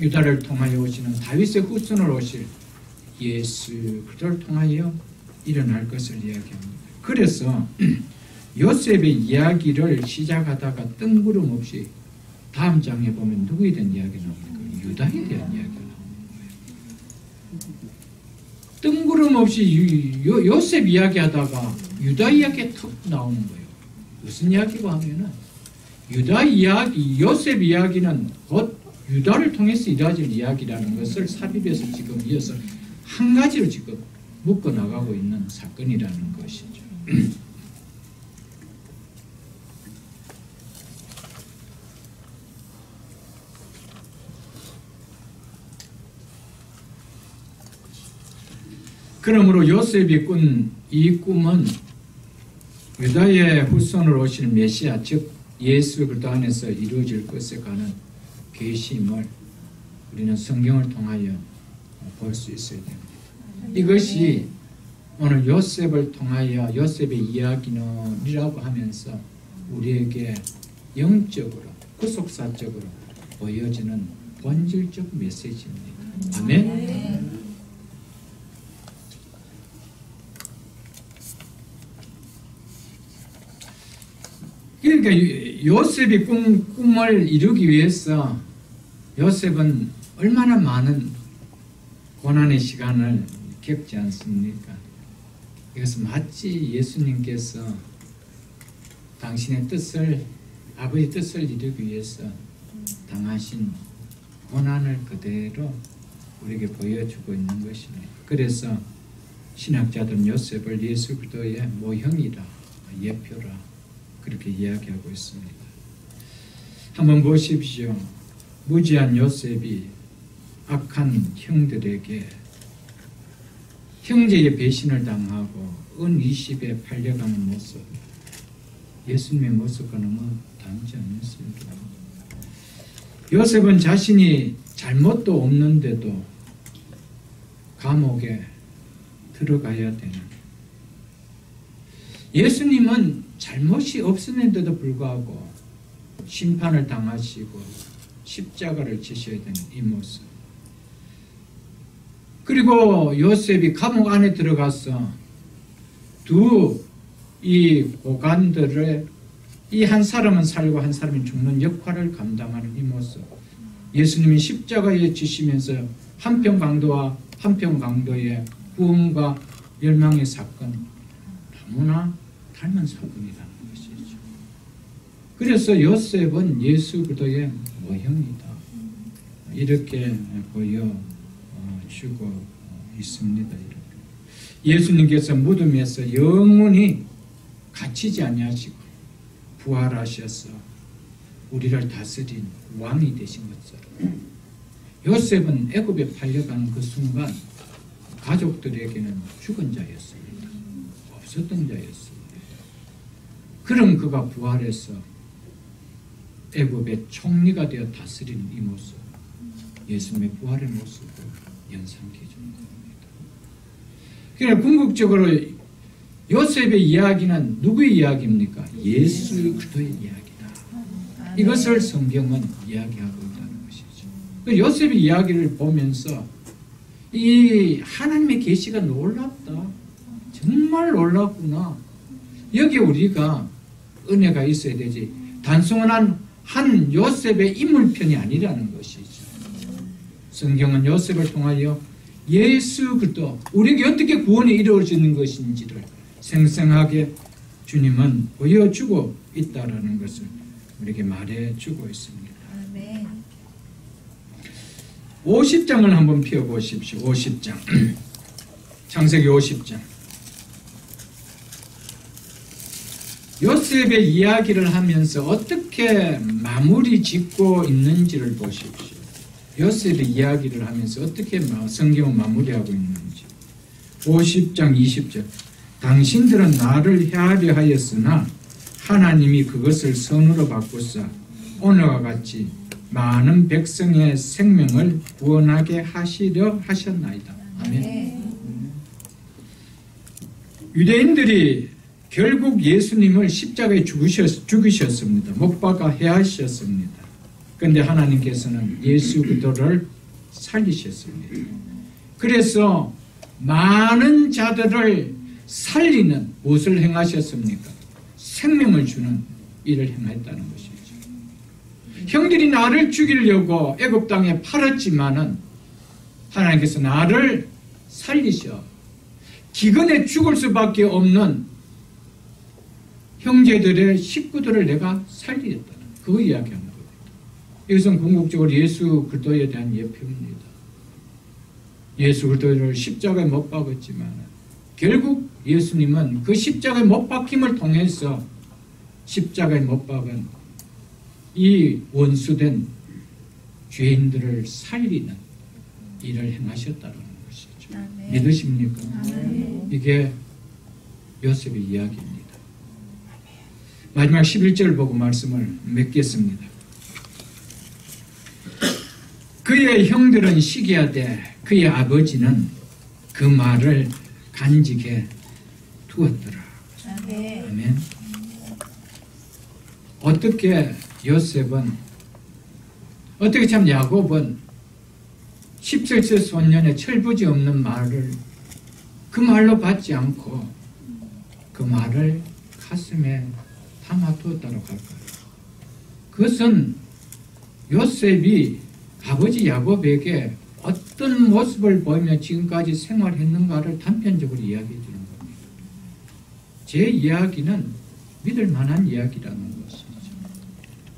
유다를 통하여 오시는 다윗의 후손으로 오실 예수 그리스도를 통하여 일어날 것을 이야기합니다. 그래서 요셉의 이야기를 시작하다가 뜬구름없이 다음 장에 보면 누구에 대한 이야기가 나옵니까? 유다에 대한 이야기가 나오는 거예요. 뜬구름없이 요셉 이야기하다가 유다 이야기가 턱 나오는 거예요. 무슨 이야기가 하면은 유다 이야기, 요셉 이야기는 곧 유다를 통해서 이루어질 이야기라는 것을 삽입해서 지금 이어서 한 가지로 지금 묶어 나가고 있는 사건이라는 것이죠. 그러므로 요셉이 꾼 이 꿈은 유다의 후손으로 오시는 메시아, 즉 예수 그리스도 안에서 이루어질 것에 관한 계시임을 우리는 성경을 통하여 볼 수 있어야 됩니다. 이것이 오늘 요셉을 통하여 요셉의 이야기는이라고 하면서 우리에게 영적으로 구속사적으로 보여지는 본질적 메시지입니다. 아멘. 그러니까 요셉이 꿈을 이루기 위해서 요셉은 얼마나 많은 고난의 시간을 겪지 않습니까? 이것은 마치 예수님께서 당신의 뜻을, 아버지 뜻을 이루기 위해서 당하신 고난을 그대로 우리에게 보여주고 있는 것입니다. 그래서 신학자들은 요셉을 예수 그리스도의 모형이라, 예표라 그렇게 이야기하고 있습니다. 한번 보십시오. 무지한 요셉이 악한 형들에게 형제의 배신을 당하고 은 20에 팔려가는 모습, 예수님의 모습과 너무 닮지 않습니까? 요셉은 자신이 잘못도 없는데도 감옥에 들어가야 되는, 예수님은 잘못이 없었는데도 불구하고 심판을 당하시고 십자가를 지셔야 되는 이 모습. 그리고 요셉이 감옥 안에 들어가서 이 고관들의 이 한 사람은 살고 한 사람은 죽는 역할을 감당하는 이 모습. 예수님이 십자가에 지시면서 한편 강도와 한편 강도의 구원과 멸망의 사건, 너무나 닮은 사건이라는 것이죠. 그래서 요셉은 예수 그리스도의 모형이다, 이렇게 보여주고 있습니다. 예수님께서 무덤에서 영원히 갇히지 아니하시고 부활하셔서 우리를 다스린 왕이 되신 것처럼 요셉은 애굽에 팔려간 그 순간 가족들에게는 죽은 자였습니다. 없었던 자였습니다. 그럼 그가 부활해서 애굽의 총리가 되어 다스리는 이 모습, 예수님의 부활의 모습을 연상케 해주는 겁니다. 그러니까 궁극적으로 요셉의 이야기는 누구의 이야기입니까? 예수 그리스도의 이야기다. 이것을 성경은 이야기하고 있다는 것이죠. 요셉의 이야기를 보면서 이 하나님의 계시가 놀랍다, 정말 놀랍구나, 여기에 우리가 은혜가 있어야 되지, 단순한 한 요셉의 인물편이 아니라는 것이죠. 성경은 요셉을 통하여 예수 그리스도, 우리에게 어떻게 구원이 이루어지는 것인지를 생생하게 주님은 보여주고 있다는 것을 우리에게 말해주고 있습니다. 아멘. 50장을 한번 펴보십시오. 50장. 창세기 50장. 요셉의 이야기를 하면서 어떻게 마무리 짓고 있는지를 보십시오. 요셉의 이야기를 하면서 어떻게 성경을 마무리하고 있는지. 50장 20절. 당신들은 나를 헤아려 하였으나 하나님이 그것을 선으로 바꾸사 오늘과 같이 많은 백성의 생명을 구원하게 하시려 하셨나이다. 아멘. 유대인들이 결국 예수님을 십자가에 죽이셨습니다. 못 박아 해하셨습니다. 그런데 하나님께서는 예수 그리스도를 살리셨습니다. 그래서 많은 자들을 살리는 무엇을 행하셨습니까? 생명을 주는 일을 행했다는 것이죠. 형들이 나를 죽이려고 애굽 땅에 팔았지만은 하나님께서 나를 살리셔. 기근에 죽을 수밖에 없는 형제들의 식구들을 내가 살리겠다는 그 이야기하는 겁니다. 이것은 궁극적으로 예수 그리스도에 대한 예표입니다. 예수 그리스도를 십자가에 못 박았지만 결국 예수님은 그 십자가에 못 박힘을 통해서 십자가에 못 박은 이 원수된 죄인들을 살리는 일을 행하셨다는 것이죠. 아멘. 믿으십니까? 아멘. 이게 요셉의 이야기입니다. 마지막 11절 보고 말씀을 맺겠습니다. 그의 형들은 시기하되 그의 아버지는 그 말을 간직해 두었더라. 아멘. 아멘. 어떻게 요셉은, 어떻게 참 야곱은 17세 소년의 철부지 없는 말을 그 말로 받지 않고 그 말을 가슴에 담아두었다고 할까요? 그것은 요셉이 아버지 야곱에게 어떤 모습을 보이며 지금까지 생활했는가를 단편적으로 이야기해 주는 겁니다. 제 이야기는 믿을 만한 이야기라는 것이죠.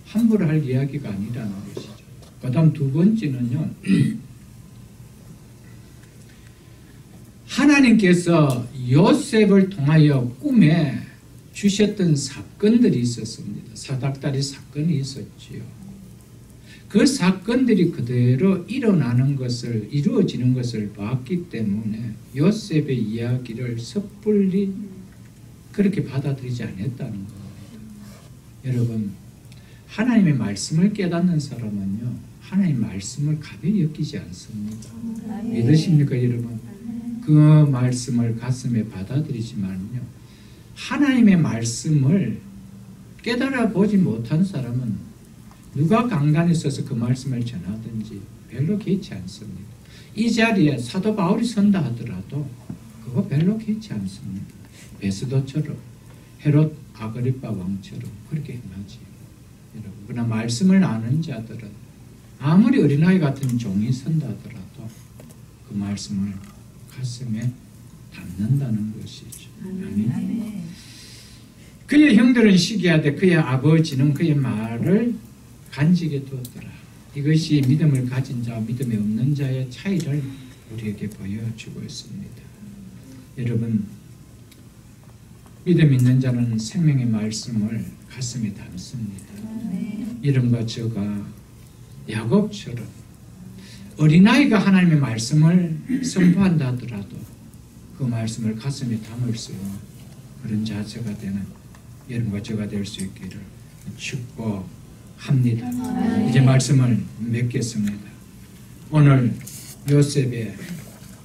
함부로 할 이야기가 아니라는 것이죠. 그 다음 두 번째는요, 하나님께서 요셉을 통하여 꿈에 주셨던 사건들이 있었습니다. 사닥다리 사건이 있었지요. 그 사건들이 그대로 일어나는 것을, 이루어지는 것을 봤기 때문에 요셉의 이야기를 섣불리 그렇게 받아들이지 않았다는 겁니다. 여러분, 하나님의 말씀을 깨닫는 사람은요, 하나님의 말씀을 가벼이 여기지 않습니다. 믿으십니까, 여러분? 그 말씀을 가슴에 받아들이지만요, 하나님의 말씀을 깨달아 보지 못한 사람은 누가 강단에 서서 그 말씀을 전하든지 별로 개의치 않습니다. 이 자리에 사도 바울이 선다 하더라도 그거 별로 개의치 않습니다. 베스도처럼, 헤롯 아그리빠 왕처럼 그렇게 행하지. 여러분, 그러나 말씀을 아는 자들은 아무리 어린아이 같은 종이 선다 하더라도 그 말씀을 가슴에 담는다는 것이죠. 아멘. 그의 형들은 시기하되 그의 아버지는 그의 말을 간직해 두었더라. 이것이 믿음을 가진 자와 믿음이 없는 자의 차이를 우리에게 보여주고 있습니다. 여러분, 믿음 있는 자는 생명의 말씀을 가슴에 담습니다. 이름과 저가 야곱처럼 어린아이가 하나님의 말씀을 선포한다 하더라도 그 말씀을 가슴에 담을 수 있는 그런 자세가 되는 여러분과 저가 될 수 있기를 축복합니다. 이제 말씀을 맺겠습니다. 오늘 요셉의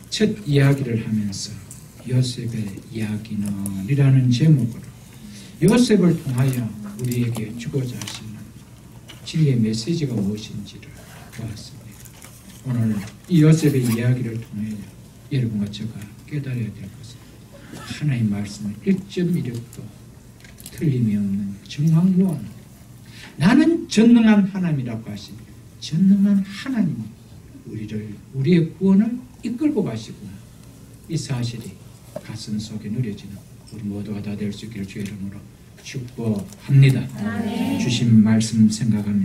첫 이야기를 하면서 요셉의 이야기는 이라는 제목으로 요셉을 통하여 우리에게 주고자 하시는 진리의 메시지가 무엇인지를 보았습니다. 오늘 이 요셉의 이야기를 통하여 여러분과 제가 깨달아야 될 것은 하나님의 말씀은 1.1획도 틀림이 없는 정확무한, 나는 전능한 하나님이라고 하신 전능한 하나님이 우리의 구원을 이끌고 가시구나, 이 사실이 가슴 속에 누려지는 우리 모두가 다 될 수 있기를 주의 이름으로 축복합니다. 주신 말씀 생각합니다.